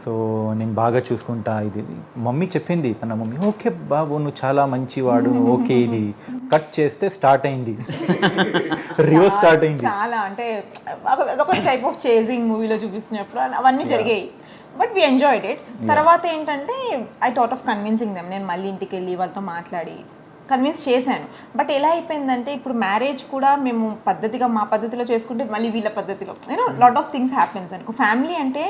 సో నేను బాగా చూసుకుంటా, ఇది మమ్మీ చెప్పింది. తన మమ్మీ ఓకే బాబు నువ్వు చాలా మంచివాడు, ఓకే. ఇది కట్ చేస్తే స్టార్ట్ అయింది, రివర్స్ స్టార్ట్ అయింది. చాలా అంటే అదొక టైప్ ఆఫ్ చేజింగ్ మూవీలో చూపిస్తున్నప్పుడు అవన్నీ జరిగాయి. But we enjoyed it. తర్వాత ఏంటంటే I thought of convincing them. నేను మళ్ళీ ఇంటికి వెళ్ళి వాళ్ళతో మాట్లాడి కన్విన్స్ చేశాను. బట్ ఎలా అయిపోయిందంటే ఇప్పుడు మ్యారేజ్ కూడా మేము పద్ధతిగా మా పద్ధతిలో చేసుకుంటే మళ్ళీ వీళ్ళ పద్ధతిలో లాట్ ఆఫ్ థింగ్స్ హ్యాపెన్స్ అనుకో. ఫ్యామిలీ అంటే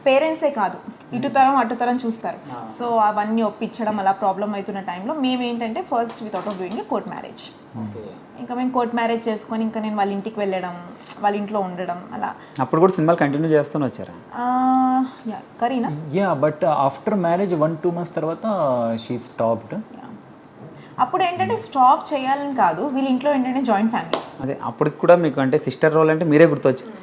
పేరెంట్సే కాదు, ఇటు తరం అటు తరం చూస్తారు. సో అవన్నీ ఒప్పించడం అలా ప్రాబ్లం అవుతున్న టైంలో మేము ఏంటంటే first we thought of doing a court marriage. ఇంకా మేము కోర్ట్ మ్యారేజ్ చేసుకొని ఇంకా నేను వాళ్ళ ఇంటికి వెళ్ళడం, వాళ్ళ ఇంట్లో ఉండడం అలా. అప్పుడు కూడా సినిమాలు కంటిన్యూ చేస్తూనే వచ్చారా? Kareena but after marriage 1-2 months తర్వాత షీ స్టాప్డ్. అప్పుడు ఏంటంటే స్టాప్ చేయాలని కాదు, వీళ్ళ ఇంట్లో ఏంటంటే జాయింట్ ఫ్యామిలీ. అదే అప్పటికి కూడా మీకు అంటే సిస్టర్ రోల్ అంటే మీరే గుర్తొచ్చారు.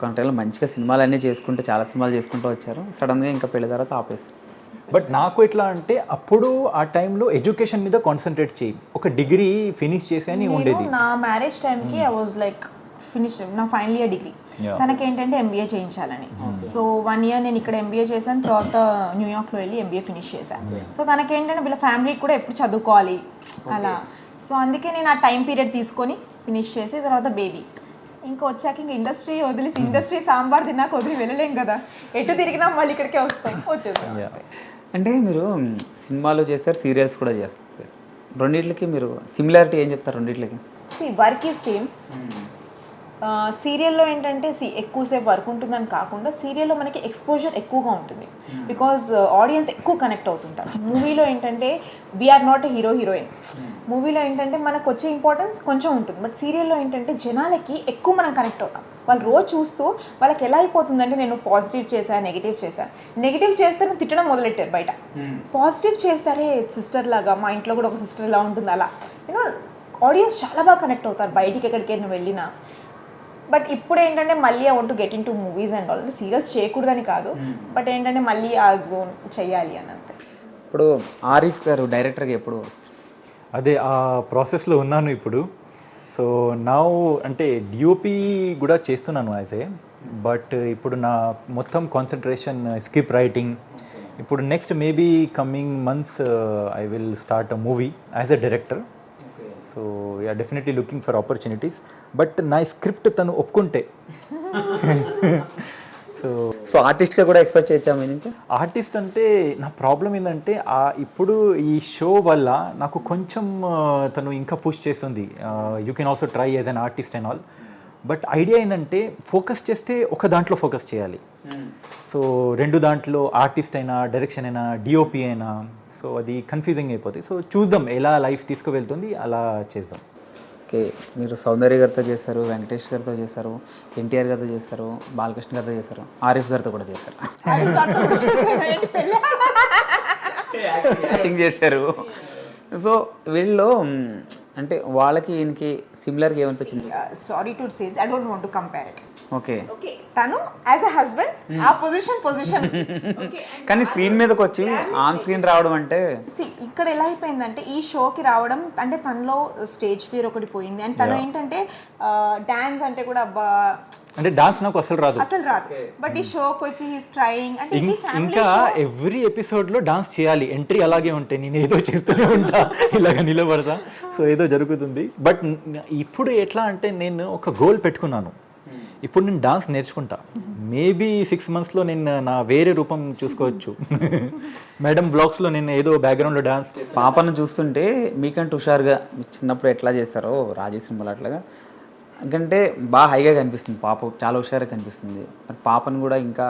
కొంటలో మంచిగా సినిమాలు అన్నీ చేసుకుంటే చాలా సినిమాలు చేసుకుంటూ వచ్చారు, సడన్గా ఇంకా పెళ్లి తర్వాత ఆపేసి. బట్ నాకు ఎట్లా అంటే అప్పుడు ఆ టైంలో ఎడ్యుకేషన్ మీద కాన్సన్ట్రేట్ చేయి, ఒక డిగ్రీ ఫినిష్ చేసి అని ఉండేది. నా మ్యారేజ్ టైంకి ఐ వాజ్ లైక్ ఫినిష్, నా ఫైనల్ ఇయర్ డిగ్రీ. తనకేంటంటే ఎంబీఏ చేయించాలని. సో 1 year నేను ఇక్కడ ఎంబీఏ చేశాను, తర్వాత న్యూయార్క్లో వెళ్ళి ఎంబీఏ ఫినిష్ చేశాను. సో తనకేంటంటే వీళ్ళ ఫ్యామిలీకి కూడా ఎప్పుడు చదువుకోవాలి అలా. సో అందుకే నేను ఆ టైం పీరియడ్ తీసుకొని ఫినిష్ చేసి తర్వాత బేబీ. ఇంకా వచ్చాక ఇంకా ఇండస్ట్రీ వదిలేసి, ఇండస్ట్రీ సాంబార్ తిన్నాక వదిలి వెళ్ళలేం కదా, ఎటు తిరిగినా మళ్ళీ ఇక్కడికే వచ్చేస్తాం. అంటే మీరు సినిమాలు చేస్తారు, సీరియల్స్ కూడా చేస్తారు, రెండిట్లకి మీరు సిమిలారిటీ ఏం చెప్తారు రెండిట్లకి? Work is same. సీరియల్లో ఏంటంటే ఎక్కువసేపు వర్క్ ఉంటుందని కాకుండా సీరియల్లో మనకి ఎక్స్పోజర్ ఎక్కువగా ఉంటుంది, బికాజ్ ఆడియన్స్ ఎక్కువ కనెక్ట్ అవుతుంటారు. మూవీలో ఏంటంటే we are not a hero heroine. మూవీలో ఏంటంటే మనకు వచ్చే ఇంపార్టెన్స్ కొంచెం ఉంటుంది, బట్ సీరియల్లో ఏంటంటే జనాలకి ఎక్కువ మనం కనెక్ట్ అవుతాం. వాళ్ళు రోజు చూస్తూ వాళ్ళకి ఎలా అయిపోతుందంటే నేను పాజిటివ్ చేశాను, నెగిటివ్ చేస్తే తిట్టడం మొదలెట్టారు బయట. పాజిటివ్ చేస్తారే సిస్టర్ లాగా, మా ఇంట్లో కూడా ఒక సిస్టర్ ఇలా ఉంటుంది అలా. ఆడియన్స్ చాలా బాగా కనెక్ట్ అవుతారు బయటికి ఎక్కడికైనా వెళ్ళినా. బట్ ఇప్పుడు ఏంటంటే మళ్ళీ I want to get in to movies and all. అంటే సీరియస్ చేయకూడదని కాదు, బట్ ఏంటంటే మళ్ళీ ఆ జోన్ చెయ్యాలి అని అంతే. ఇప్పుడు ఆరిఫ్ గారు డైరెక్టర్గా ఎప్పుడు? అదే ఆ ప్రాసెస్లో ఉన్నాను ఇప్పుడు. సో నా అంటే డిఓపి కూడా చేస్తున్నాను యాజ్ ఏ, బట్ ఇప్పుడు నా మొత్తం కాన్సన్ట్రేషన్ స్క్రిప్ట్ రైటింగ్. ఇప్పుడు next maybe coming months I will start a movie as a director. So yeah, definitely looking for opportunities. But నా స్క్రిప్ట్ తను ఒప్పుకుంటే సో ఆర్టిస్ట్గా కూడా ఎక్స్పెక్ట్ చేయొచ్చా మీ నుంచి? ఆర్టిస్ట్ అంటే నా ప్రాబ్లం ఏంటంటే ఇప్పుడు ఈ షో వల్ల నాకు కొంచెం తను ఇంకా పుష్ చేస్తుంది. You can also try as an artist and all. But idea ఏంటంటే ఫోకస్ చేస్తే ఒక దాంట్లో ఫోకస్ చేయాలి. సో రెండు దాంట్లో ఆర్టిస్ట్ అయినా, డైరెక్షన్ అయినా, డిఓపి అయినా, సో అది కన్ఫ్యూజింగ్ అయిపోతుంది. సో చూద్దాం ఎలా లైఫ్ తీసుకువెళ్తుంది, అలా చేద్దాం. ఓకే, మీరు సౌందర్య గారితో చేశారు, వెంకటేష్ గారితో చేశారు, ఎన్టీఆర్ గారితో చేశారు, బాలకృష్ణ గారితో చేశారు, ఆరిఫ్ గారితో కూడా చేశారు, యాక్టింగ్ చేశారు. సో వీళ్ళు అంటే వాళ్ళకి ఈయనకి సిమిలర్గా ఏమనిపించింది? Sorry to say, I don't want to compare it. Okay, తను యాజ్ అ హస్బెండ్ ఆ పొజిషన్ కానీ స్క్రీన్ మీదకి వచ్చి ఆన్ స్క్రీన్ రావడం అంటే ఇక్కడ ఎలా అయిపోయిందంటే ఈ షోకి రావడం అంటే తనలో స్టేజ్ ఫియర్ ఒకటి పోయింది. అండ్ తను ఏంటంటే డాన్స్ అంటే కూడా అంటే డాన్స్ నాకు అసలు రాదు. బట్ ఈ షోకి వచ్చి హీస్ ట్రైయింగ్. అంటే ఇంకా ఎవ్రీ ఎపిసోడ్ లో డాన్స్ చేయాలి, ఎంట్రీ అలాగే ఉంటాయి, నేను ఏదో చేస్తూనే ఉంటా, ఇలాగ నిలబడతా, సో ఏదో జరుగుతుంది. బట్ ఇప్పుడు ఎట్లా అంటే నేను ఒక గోల్ పెట్టుకున్నాను, ఇప్పుడు నేను డాన్స్ నేర్చుకుంటా. మేబీ 6 monthsలో నేను నా వేరే రూపం చూసుకోవచ్చు. మేడం బ్లాగ్స్లో నేను ఏదో బ్యాక్గ్రౌండ్లో డాన్స్. పాపను చూస్తుంటే మీకంటే హుషారుగా చిన్నప్పుడు ఎట్లా చేస్తారో రాజీ సినిమాలు అట్లాగా ఎందుకంటే బాగా హైగా కనిపిస్తుంది, పాప చాలా హుషారుగా కనిపిస్తుంది. మరి పాపను కూడా ఇంకా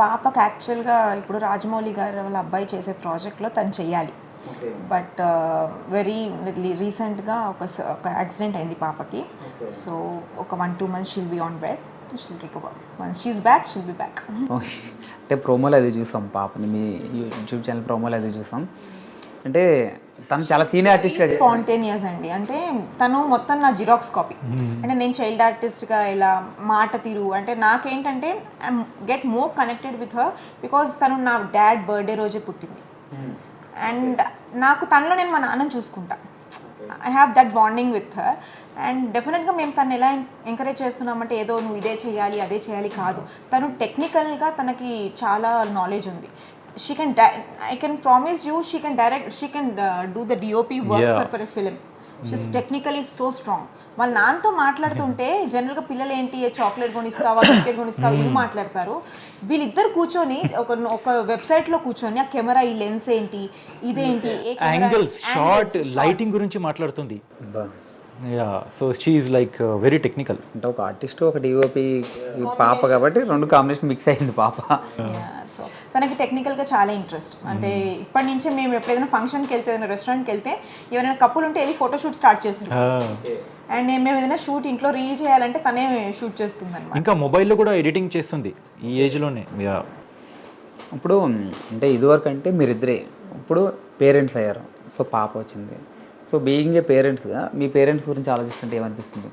పాపకు యాక్చువల్గా ఇప్పుడు రాజమౌళి గారు వాళ్ళ అబ్బాయి చేసే ప్రాజెక్ట్లో తను చెయ్యాలి. బట్ వెరీ రీసెంట్గా ఒక యాక్సిడెంట్ అయింది పాపకి. సో ఒక 1-2 months she'll be on bed, she'll recover. Once she's back she'll be back. అంటే ప్రోమోలు అది చూసాం పాపని, మీ యూట్యూబ్ ఛానల్ ప్రోమోలు అది చూసాం. అంటే తను చాలా సీనియర్ ఆర్టిస్ట్గా స్పాంటేనియస్ అండి. అంటే తను మొత్తం నా జిరాక్స్ కాపీ. అంటే నేను చైల్డ్ ఆర్టిస్ట్గా ఇలా మాట తీరు అంటే నాకేంటంటే I get more connected with her because తను నా డాడ్ బర్త్డే రోజే పుట్టింది. అండ్ నాకు తనలో నేను మా నాన్నని చూసుకుంటా. I have that bonding with her. And డెఫినెట్గా మేము తను ఎలా ఎంకరేజ్ చేస్తున్నామంటే ఏదో నువ్వు ఇదే చేయాలి అదే చేయాలి కాదు, తను టెక్నికల్గా తనకి చాలా నాలెడ్జ్ ఉంది. She can I can promise you she can direct, she can do the DOP work for a film. She's technically so strong. వాళ్ళ నాన్నతో మాట్లాడుతుంటే జనరల్గా పిల్లలు ఏంటి చాక్లెట్ కొనిస్తావా బిస్కెట్ కొనిస్తావా ఇవి మాట్లాడతారు. వీళ్ళిద్దరు కూర్చొని ఒక వెబ్సైట్లో కూర్చొని ఆ కెమెరా ఈ లెన్స్ ఏంటి ఇదేంటి యాంగిల్స్ షార్ట్ లైటింగ్ గురించి మాట్లాడుతుంది. So she is like very technical. అంటే ఒక ఆర్టిస్ట్ ఒక డిఓపి పాప కాబట్టి రెండు కాంబినేషన్ మిక్స్ అయింది పాప. సో తనకి టెక్నికల్గా చాలా ఇంట్రెస్ట్. అంటే ఇప్పటి నుంచే మేము ఎప్పుడైనా ఫంక్షన్కి వెళ్తే ఏదైనా రెస్టారెంట్కి వెళ్తే ఎవరైనా కప్పులు ఉంటే వెళ్ళి ఫోటోషూట్ స్టార్ట్ చేస్తుంది. అండ్ మేము ఏదైనా షూట్ ఇంట్లో రీల్ చేయాలంటే తనే షూట్ చేస్తుంది అనమాట. ఇంకా మొబైల్లో కూడా ఎడిటింగ్ చేస్తుంది ఈ ఏజ్లోనే. ఇప్పుడు అంటే ఇదివరకు అంటే మీరిద్దరే, ఇప్పుడు పేరెంట్స్ అయ్యారు, సో పాప వచ్చింది. సో బీయింగ్ ఏ పేరెంట్స్గా మీ పేరెంట్స్ గురించి ఆలోచిస్తుంటే ఏమనిపిస్తుంది?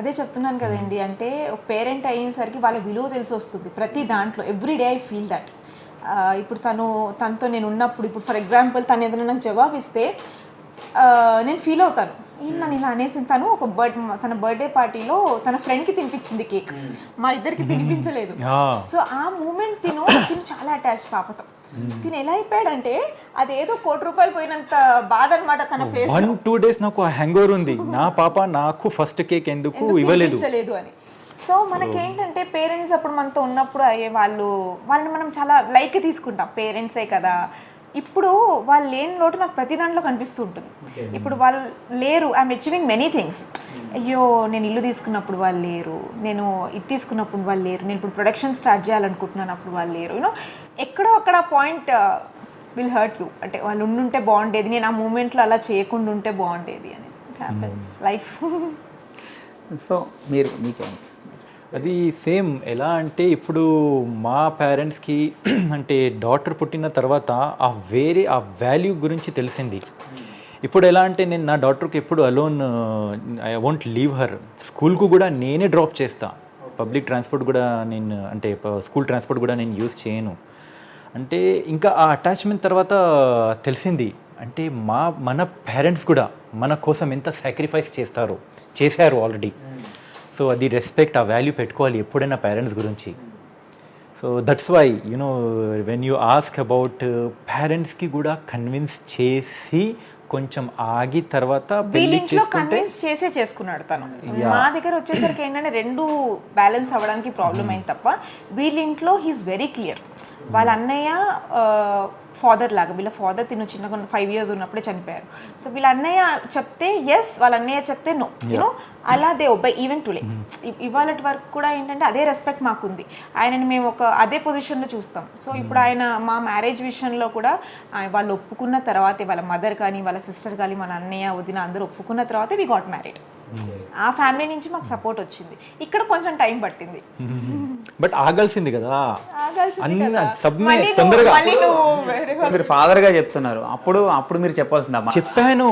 అదే చెప్తున్నాను కదండి, అంటే ఒక పేరెంట్ అయ్యేసరికి వాళ్ళ విలువ తెలిసి వస్తుంది ప్రతి దాంట్లో. Every day I feel that. ఇప్పుడు తనతో నేను ఉన్నప్పుడు, ఇప్పుడు ఫర్ ఎగ్జాంపుల్ తను ఏదైనా నాకు జవాబు ఇస్తే నేను ఫీల్ అవుతాను, నన్ను ఇలా అనేసింది. తను తన బర్త్డే పార్టీలో తన ఫ్రెండ్కి తినిపించింది కేక్, మా ఇద్దరికి తినిపించలేదు. సో ఆ మూమెంట్ తిను చాలా అటాచ్ పాపతో. తిను ఎలా అయిపోయాడంటే అదేదో ₹1,00,00,000 పోయినంత బాధ అనమాట తన ఫేస్. 1-2 days నాకు హ్యాంగ్ ఓవర్ ఉంది, నా పాప నాకు ఫస్ట్ కేక్ ఎందుకు ఇవ్వలేదు అని. సో మనకేంటంటే పేరెంట్స్ అప్పుడు మనతో ఉన్నప్పుడు అయ్యే వాళ్ళని మనం చాలా లైట్గా తీసుకుంటాం, పేరెంట్సే కదా. ఇప్పుడు వాళ్ళు లేని లోటు నాకు ప్రతి దాంట్లో కనిపిస్తూ ఉంటుంది. ఇప్పుడు వాళ్ళు లేరు, ఐఎమ్ అచీవింగ్ మెనీ థింగ్స్. అయ్యో నేను ఇల్లు తీసుకున్నప్పుడు వాళ్ళు లేరు, నేను ఇది తీసుకున్నప్పుడు వాళ్ళు లేరు, నేను ఇప్పుడు ప్రొడక్షన్ స్టార్ట్ చేయాలనుకుంటున్నాను అప్పుడు వాళ్ళు లేరు. యూనో ఎక్కడో అక్కడ పాయింట్ విల్ హర్ట్ యూ. అంటే వాళ్ళు ఉండుంటే బాగుండేది, నేను ఆ మూమెంట్లో అలా చేయకుండా ఉంటే బాగుండేది అని. Happens life. సో మీకేం అది సేమ్ ఎలా అంటే ఇప్పుడు మా పేరెంట్స్కి అంటే డాటర్ పుట్టిన తర్వాత ఆ వాల్యూ గురించి తెలిసింది. ఇప్పుడు ఎలా అంటే నేను నా డాటర్కి ఎప్పుడు alone I won't leave her. స్కూల్కు కూడా నేనే డ్రాప్ చేస్తా, పబ్లిక్ ట్రాన్స్పోర్ట్ కూడా నేను అంటే స్కూల్ ట్రాన్స్పోర్ట్ కూడా నేను యూజ్ చేయను. అంటే ఇంకా ఆ అటాచ్మెంట్ తర్వాత తెలిసింది అంటే మన పేరెంట్స్ కూడా మన కోసం ఎంత సాక్రిఫైస్ చేశారు ఆల్రెడీ. సో అది రెస్పెక్ట్, ఆ వాల్యూ పెట్టుకోవాలి ఎప్పుడైనా పేరెంట్స్ గురించి. So that's why you know when you ask about పేరెంట్స్కి కూడా కన్విన్స్ చేసి కొంచెం ఆగి తర్వాత పెళ్లి వీళ్ళింట్లో చేసుకుంటే కన్విన్స్ చేసుకున్నాడు తను. మా దగ్గర వచ్చేసరికి ఏంటంటే రెండు బ్యాలెన్స్ అవ్వడానికి ప్రాబ్లం అయింది తప్ప వీళ్ళింట్లో హీస్ వెరీ క్లియర్. వాళ్ళ అన్నయ్య ఫాదర్ లాగా, వీళ్ళ ఫాదర్ తిను చిన్నగా 5 years ఉన్నప్పుడే చనిపోయారు. సో వీళ్ళ అన్నయ్య చెప్తే ఎస్, వాళ్ళ అన్నయ్య చెప్తే నో, యూనో అలా దే ఒబై ఈవెన్ టుడే. ఇవాళ వరకు కూడా ఏంటంటే అదే రెస్పెక్ట్ మాకుంది. ఆయనని మేము ఒక అదే పొజిషన్లో చూస్తాం. సో ఇప్పుడు ఆయన మా మ్యారేజ్ విషయంలో కూడా వాళ్ళు ఒప్పుకున్న తర్వాతే, వాళ్ళ మదర్ కానీ వాళ్ళ సిస్టర్ కానీ మన అన్నయ్య వదిన అందరూ ఒప్పుకున్న తర్వాతే వి గాట్ మ్యారీడ్. ఆ ఫ్యామిలీ నుంచి మాకు సపోర్ట్ వచ్చింది. ఇక్కడ కొంచెం టైం పట్టింది, బట్ ఆగాల్సింది కదా. మీరు ఫాదర్ గా చెప్తున్నారు, అప్పుడు మీరు చెప్పాల్సిందా? చెప్పాను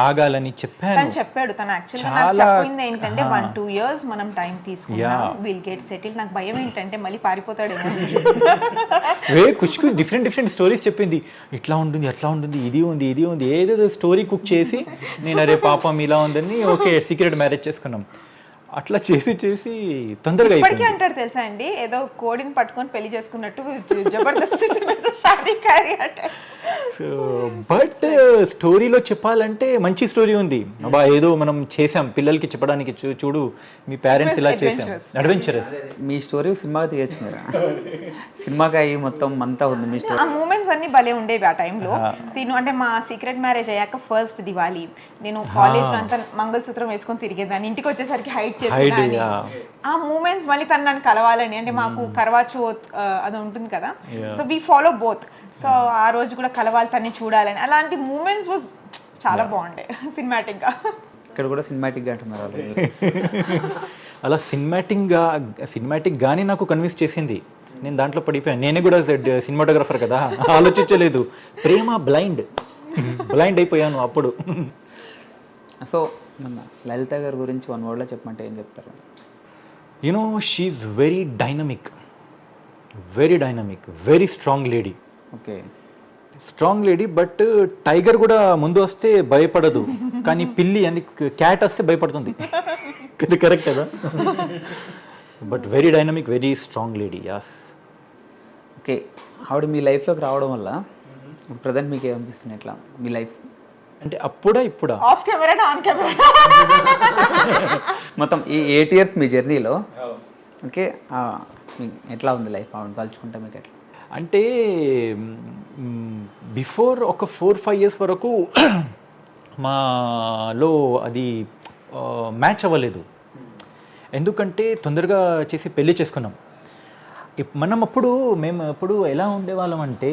ఆగాలని చెప్పాను. తను చెప్పాడు. తను యాక్చువల్గా నాకు చెప్పింది ఏంటంటే 1-2 years మనం టైం తీసుకున్నాం, విల్ గెట్ సెటిల్. నాకు భయం ఏంటంటే మళ్ళీ పారిపోతాడేమో. కుచ్చుకు డిఫరెంట్ స్టోరీస్ చెప్పింది. ఇట్లా ఉంటుంది, అట్లా ఉంటుంది, ఇది ఉంది ఏదేదో స్టోరీ కుక్ చేసి నేను అరే పాపం ఇలా ఉందని ఓకే సీక్రెట్ మ్యారేజ్ చేసుకున్నాం. అట్లా చేసి తొందరగా ఇప్పటికీ అంటాడు తెలుసా అండి, ఏదో కోడిని పట్టుకొని పెళ్లి చేసుకున్నట్టు జబర్దస్త్ షాదీ కారీ అంటాడు. బట్ స్టోరీలో చెప్పాలంటే మంచి స్టోరీ ఉంది. అబ్బా ఏదో మనం చేసాం పిల్లలకి చెప్పడానికి, చూడు మీ పేరెంట్స్ ఇలా చేసాం, అడ్వెంచరస్. మీ స్టోరీ సినిమా తీయచ్చు మీరు. సినిమాకి అయ్యి మొత్తం అంతా ఉంది మీ స్టోరీ. ఆ మూమెంట్స్ అన్ని భలే ఉండేవి ఆ టైంలో. తిను అంటే మా సీక్రెట్ మ్యారేజ్ అయ్యాక ఫస్ట్ దివాళీ నేను కాలేజ్ లో అంతా మంగళసూత్రం వేసుకొని తిరిగేదాన్ని, ఇంటికి వచ్చేసరికి హైట్ చేసేదాన్ని. ఆ మూమెంట్స్ మళ్ళీ తను నన్ను కలవాలని, అంటే మాకు కర్వా చౌత్ అది ఉంటుంది కదా, so we follow both. So ఆ రోజు కూడా కలవాలి, తన్ని చూడాలని, అలాంటి మూమెంట్స్ వాజ్ చాలా బాగుండే సినిమాటిక్ గా. ఇక్కడ కూడా సినిమాటిక్ గా అంటున్నారు అలా సినిమాటిక్ గానే నాకు కన్విన్స్ చేసింది. నేను దాంట్లో పడిపోయాను. నేనే కూడా సినిమాటోగ్రఫర్ కదా, ఆలోచించలేదు. ప్రేమ బ్లైండ్ అయిపోయాను అప్పుడు. సో లలిత గారి గురించి 1 word లో చెప్పమంటే ఏం చెప్తారు? You know she's very dynamic, very strong lady. Okay, strong lady. But tiger కూడా ముందు వస్తే భయపడదు, కానీ పిల్లి అని క్యాట్ వస్తే భయపడుతుంది. కరెక్ట్ కదా? But very dynamic, very strong lady. Yes. Okay, ఆవిడ మీ లైఫ్లోకి రావడం వల్ల ప్రజెంట్ మీకు ఏమనిపిస్తుంది? ఎట్లా మీ లైఫ్ అంటే ఇప్పుడా ఆఫ్ కెమెరా ఆన్ కెమెరా మొత్తం ఈ 8 years మీ జర్నీలో ఓకే ఎట్లా ఉంది లైఫ్ ఆవిడ తలుచుకుంటే మీకు ఎట్లా? అంటే బిఫోర్ ఒక 4-5 years వరకు మాలో అది మ్యాచ్ అవ్వలేదు. ఎందుకంటే తొందరగా చేసి పెళ్లి చేసుకున్నాం. మేము అప్పుడు ఎలా ఉండేవాళ్ళం అంటే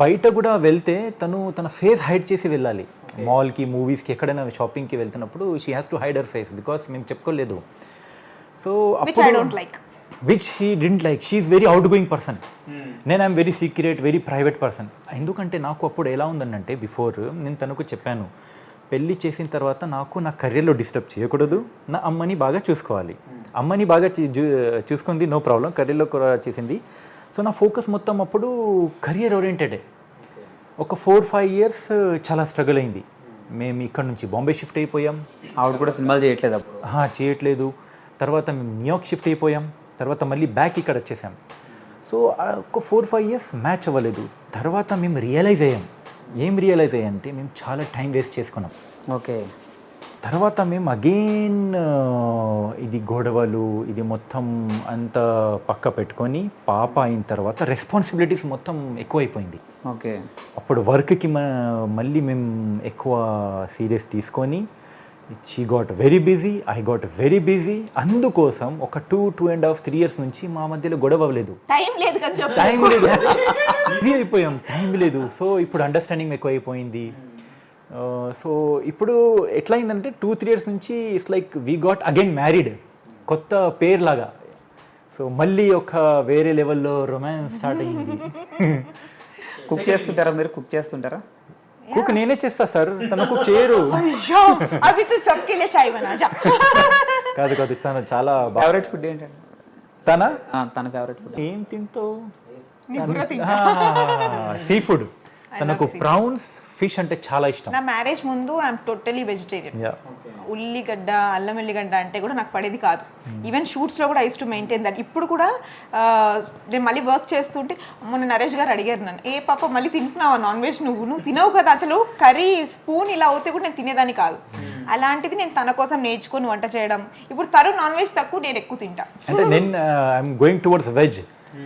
బయట కూడా వెళ్తే తన ఫేస్ హైడ్ చేసి వెళ్ళాలి. మాల్కి, మూవీస్కి, ఎక్కడైనా షాపింగ్కి వెళ్తున్నప్పుడు she has to hide her face because మేము చెప్పుకోలేదు. So which he didn't like. She is very outgoing person. నేను I'm very secret, very private person. ఎందుకంటే నాకు అప్పుడు ఎలా ఉందనంటే బిఫోర్ నేను తనకు చెప్పాను, పెళ్ళి చేసిన తర్వాత నా కెరియర్లో డిస్టర్బ్ చేయకూడదు, నా అమ్మని బాగా చూసుకోవాలి. అమ్మని బాగా చూసుకుంది, నో ప్రాబ్లం. కెరియర్లో కూడా చేసింది. సో నా ఫోకస్ మొత్తం అప్పుడు కెరియర్ ఓరియంటెడే. ఒక 4-5 years చాలా స్ట్రగుల్ అయింది. మేము ఇక్కడ నుంచి బాంబే షిఫ్ట్ అయిపోయాం. ఆవిడ కూడా సినిమాలు చేయట్లేదు అప్పుడు? చేయట్లేదు. తర్వాత మేము న్యూయార్క్ షిఫ్ట్ అయిపోయాం. తర్వాత మళ్ళీ బ్యాక్ ఇక్కడ వచ్చేసాం. సో ఒక 4-5 years మ్యాచ్ అవ్వలేదు. తర్వాత మేము రియలైజ్ అయ్యామంటే మేము చాలా టైం వేస్ట్ చేసుకున్నాం. ఓకే. తర్వాత మేము అగైన్ ఇది గొడవలు, ఇది మొత్తం అంత పక్క పెట్టుకొని పాప అయిన తర్వాత రెస్పాన్సిబిలిటీస్ మొత్తం ఎక్కువైపోయింది. ఓకే. అప్పుడు వర్క్కి మళ్ళీ మేము ఎక్కువ సీరియస్ తీసుకొని she got very busy, I got very busy. అందుకోసం ఒక 2.5-3 years నుంచి మా మధ్యలో గొడవ అవ్వలేదు. టైం లేదు, బిజీ అయిపోయాం, టైం లేదు. సో ఇప్పుడు అండర్స్టాండింగ్ ఎక్కువ అయిపోయింది. సో ఇప్పుడు ఎట్లా అయిందంటే 2-3 years నుంచి it's like we got again married, కొత్త పేరు లాగా. సో మళ్ళీ ఒక వేరే లెవెల్లో రొమాన్స్ స్టార్ట్ అయ్యింది. కుక్ చేస్తుంటారా మీరు? కుక్ నేనే చేస్తా సార్, తన కుక్ చేయరు. కాదు తన చాలా ఫేవరెట్ ఫుడ్ ఏంటంటే తన ఫేవరెట్ ఫుడ్ ఏం తింటావు? Sea food. తనకు ప్రాన్స్ ఫిష్ అంటే చాలా ఇష్టం. నా మ్యారేజ్ ముందు ఐఎమ్ టోటలీ వెజిటేరియన్. ఉల్లిగడ్డ అల్లం వెల్లిగడ్డ అంటే కూడా నాకు పడేది కాదు. ఈవెన్ షూట్స్లో కూడా ఐస్ టు మెయింటైన్ దట్. ఇప్పుడు కూడా నేను మళ్ళీ వర్క్ చేస్తుంటే మొన్న నరేష్ గారు అడిగారు నన్ను, ఏ పాప మళ్ళీ తింటున్నావా నాన్ వెజ్, నువ్వు తినవు కదా, అసలు కర్రీ స్పూన్ ఇలా అవుతే కూడా నేను తినేదాన్ని కాదు. అలాంటిది నేను తన కోసం నేర్చుకొని వంట చేయడం. ఇప్పుడు తను నాన్ వెజ్ తక్కువ, నేను ఎక్కువ తింటా. అంటే నేను I'm going towards veg.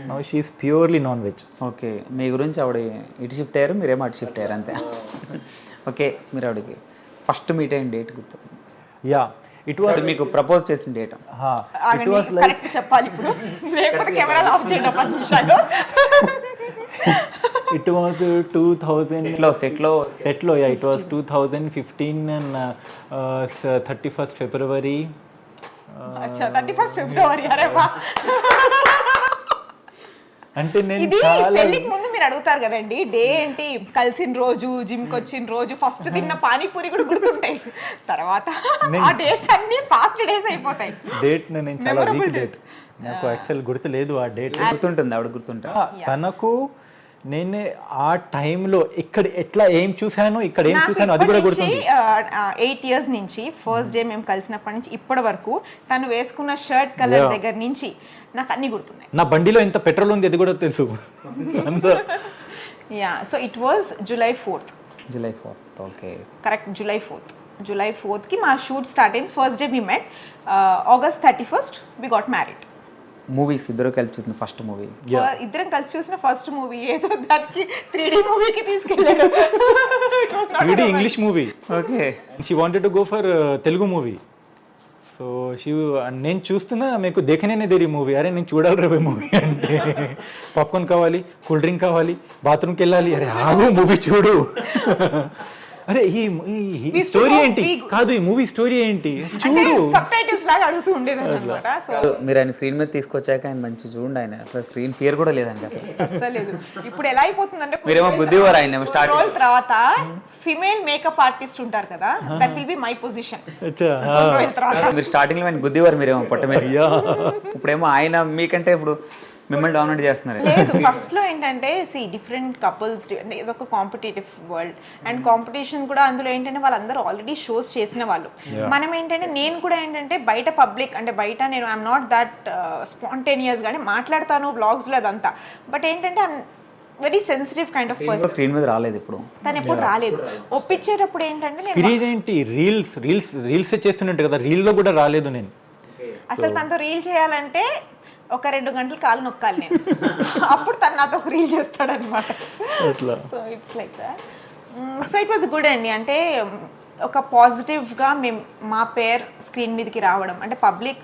Now she is purely non veg. Okay, మీ గురించి ఆవిడ ఇటు షిఫ్ట్ అయ్యారు, మీరేమో అటు షిఫ్ట్ అయ్యారు అంతే. ఓకే, మీరు ఆవిడకి ఫస్ట్ మీట్ అయిన డేట్ గుర్తు? యా, ఇట్ వాస్ మీకు ప్రపోజ్ చేసిన date? It was like correct చెప్పాలి ఇప్పుడు, లేకపోతే కెమెరా ఆఫ్ చేయండి 10 నిమిషాలు. ఇట్ వాస్ 2000 సెట్లో. Yeah, it was 2015 and 31st February. అచ్చా, 31st February. అరే వా, అంటే నేను ఇది చాలా పెళ్లికి ముందు మీరు అడుగుతారు కదండి డే ఏంటి, కలిసిన రోజు, జిమ్ కి వచ్చిన రోజు, ఫస్ట్ తిన్న పానీపూరి కూడా గుర్తుంటాయి. తర్వాత ఆ డేట్స్ అన్ని పాస్ట్ డేస్ అయిపోతాయి. డేట్ నేను చాలా వీక్ డేట్, నాకు యాక్చువల్ గుర్తు లేదు ఆ డేట్. గుర్తుంటుంది, ఆవిడ గుర్తుంటా. తనకు నేను ఆ టైంలో ఇక్కడ ఎట్లా ఏం చూసాను, ఇక్కడ ఏం చూసాను అది కూడా గుర్తుంది. 8 years నుంచి ఫస్ట్ డే మేము కలిసినప్పటి నుంచి ఇప్పటి వరకు తను వేసుకున్న షర్ట్ కలర్ దగ్గర నుంచి నాకు అన్ని గుర్తున్నాయి. నా బండిలో ఎంత పెట్రోల్ ఉంది అది కూడా తెలుసు. Yeah, so it was July 4th. July 4th. Okay, correct, July 4th కి మా షూట్ స్టార్ట్ అయింది. First day we met. August 31st we got married. Movies ఇద్దరు కలిసి చూసిన ఫస్ట్ మూవీ? ఇద్దరం కలిసి చూసిన ఫస్ట్ మూవీ ఏదో దానికి 3D మూవీకి తీసుకెళ్ళాడు. It was not 3D English movie. Okay, she wanted to go for Telugu movie. So she నేను చూస్తున్నా, మీకు దేఖనే దేరి మూవీ. అరే నేను చూడాలి రేపు మూవీ అంటే, పాప్కార్న్ కావాలి, కూల్ డ్రింక్ కావాలి, బాత్రూమ్కి వెళ్ళాలి. అరే ఆగు మూవీ చూడు. అరే ఈ స్టోరీ ఏంటి, కాదు ఈ మూవీ స్టోరీ ఏంటి చూడు. సబ్‌టైటిల్స్ లాగా అడుగుతూ ఉండేదన్నమాట. సో మీరు ఆయన స్క్రీన్ మీద తీసుకొచ్చాక ఆయన మంచి చూడండి, ఆయన అసలు స్క్రీన్ ఫియర్ కూడా లేదండి అసలు. అస్సలేదు. ఇప్పుడు ఎలా అయిపోతుందంటే మీరేమో బుద్ధివారు, ఆయన స్టార్ట్ రోజుల తర్వాత ఫిమేల్ మేకప్ ఆర్టిస్ట్ ఉంటారు కదా, that will be my position. మీరు స్టార్టింగ్ లో ఆయన గుద్దివారు, మీరేమో పొట్ట మీద. ఇప్పుడేమో ఆయన మీకంటే ఇప్పుడు మిమ్మల్ని డామినేట్ చేస్తున్నారు. లేదు, ఫస్ట్ లో ఏంటంటే డిఫరెంట్ కపుల్స్, అంటే ఇదొక కాంపిటేటివ్ వరల్డ్ అండ్ కాంపిటీషన్ కూడా. అందులో ఏంటంటే వాళ్ళందరూ ఆల్రెడీ షోస్ చేసిన వాళ్ళు. మనం ఏంటంటే నేను కూడా ఏంటంటే బయట పబ్లిక్ అంటే బయట నేను ఐఎమ్ నాట్ దట్ స్పాంటేనియస్ గానీ మాట్లాడతాను బ్లాగ్స్ లో అదంతా. బట్ ఏంటంటే very sensitive kind of person. Screen మీద రాలేదు ఇప్పుడు, తను ఎప్పుడు రాలేదు. ఒప్పించేటప్పుడు ఏంటంటే స్క్రీన్ ఏంటి, రీల్స్ చేస్తున్నట్టు కదా, రీల్ లో కూడా రాలేదు నేను. అసలు తనతో రీల్ చేయాలంటే ఒక 2 గంటలు కాలు నొక్కాలి నేను, అప్పుడు తను నాతో ఒక రీల్ చేస్తాడనమాట. So it's like that. So it was good అండి. అంటే ఒక పాజిటివ్గా మేము మా పేర్ స్క్రీన్ మీదకి రావడం, అంటే పబ్లిక్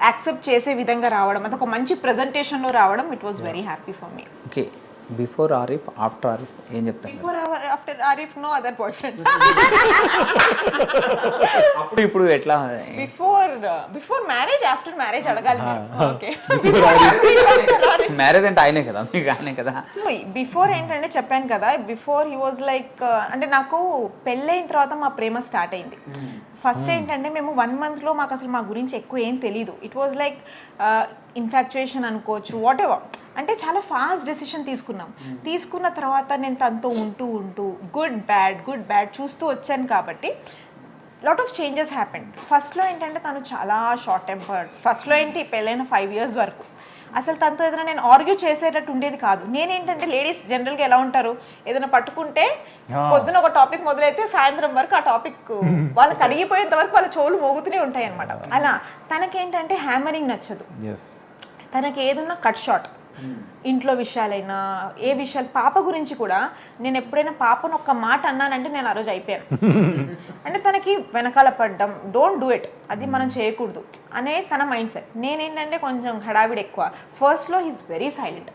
యాక్సెప్ట్ చేసే విధంగా రావడం, అది ఒక మంచి ప్రజెంటేషన్లో రావడం, it was very happy for me. Okay, before Arif after Arif ఏం చెప్తారు? Before after Arif no other boyfriend. అప్పుడు ఇప్పుడు ఎట్లా? బిఫోర్ మ్యారేజ్, ఆఫ్టర్ మ్యారేజ్ అడగాలి. ఓకే, మ్యారేజ్ అంటే ఆయనే కదా, మీకు ఆయనే కదా. సో బిఫోర్ ఏంటంటే చెప్పాను కదా, బిఫోర్ హీ వాజ్ లైక్, అంటే నాకు పెళ్ళైన తర్వాత మా ప్రేమ స్టార్ట్ అయింది. ఫస్ట్ ఏంటంటే మేము 1 monthలో మాకు అసలు మా గురించి ఎక్కువ ఏం తెలీదు. ఇట్ వాజ్ లైక్ ఇన్ఫాక్చుయేషన్ అనుకోవచ్చు, వాట్ ఎవర్. అంటే చాలా ఫాస్ట్ డెసిషన్ తీసుకున్న తర్వాత నేను తనతో ఉంటూ గుడ్ బ్యాడ్ చూస్తూ వచ్చాను కాబట్టి లాట్ ఆఫ్ చేంజెస్ హ్యాపెండ్. ఫస్ట్లో ఏంటంటే తను చాలా షార్ట్ టెంపర్డ్. ఫస్ట్లో ఏంటి పెళ్ళైన 5 years వరకు అసలు తనతో ఏదైనా నేను ఆర్గ్యూ చేసేటట్టు ఉండేది కాదు. నేనేంటంటే లేడీస్ జనరల్గా ఎలా ఉంటారు, ఏదైనా పట్టుకుంటే పొద్దున ఒక టాపిక్ మొదలైతే సాయంత్రం వరకు ఆ టాపిక్ వాళ్ళకి అడిగిపోయేంత వరకు వాళ్ళ చెవులు మోగుతూనే ఉంటాయి అనమాట. అలా తనకేంటంటే హ్యామరింగ్ నచ్చదు. తనకి ఏదన్నా కట్ షాట్. ఇంట్లో విషయాలైనా ఏ విషయాలు, పాప గురించి కూడా నేను ఎప్పుడైనా పాపను ఒక్క మాట అన్నానంటే నేను ఆ రోజు అయిపోయాను. అంటే తనకి వెనకాల పడ్డం, డోంట్ డూ ఇట్, అది మనం చేయకూడదు అనే తన మైండ్ సెట్. నేనేంటంటే కొంచెం హడావిడి ఎక్కువ. ఫస్ట్లో హీస్ వెరీ సైలెంట్,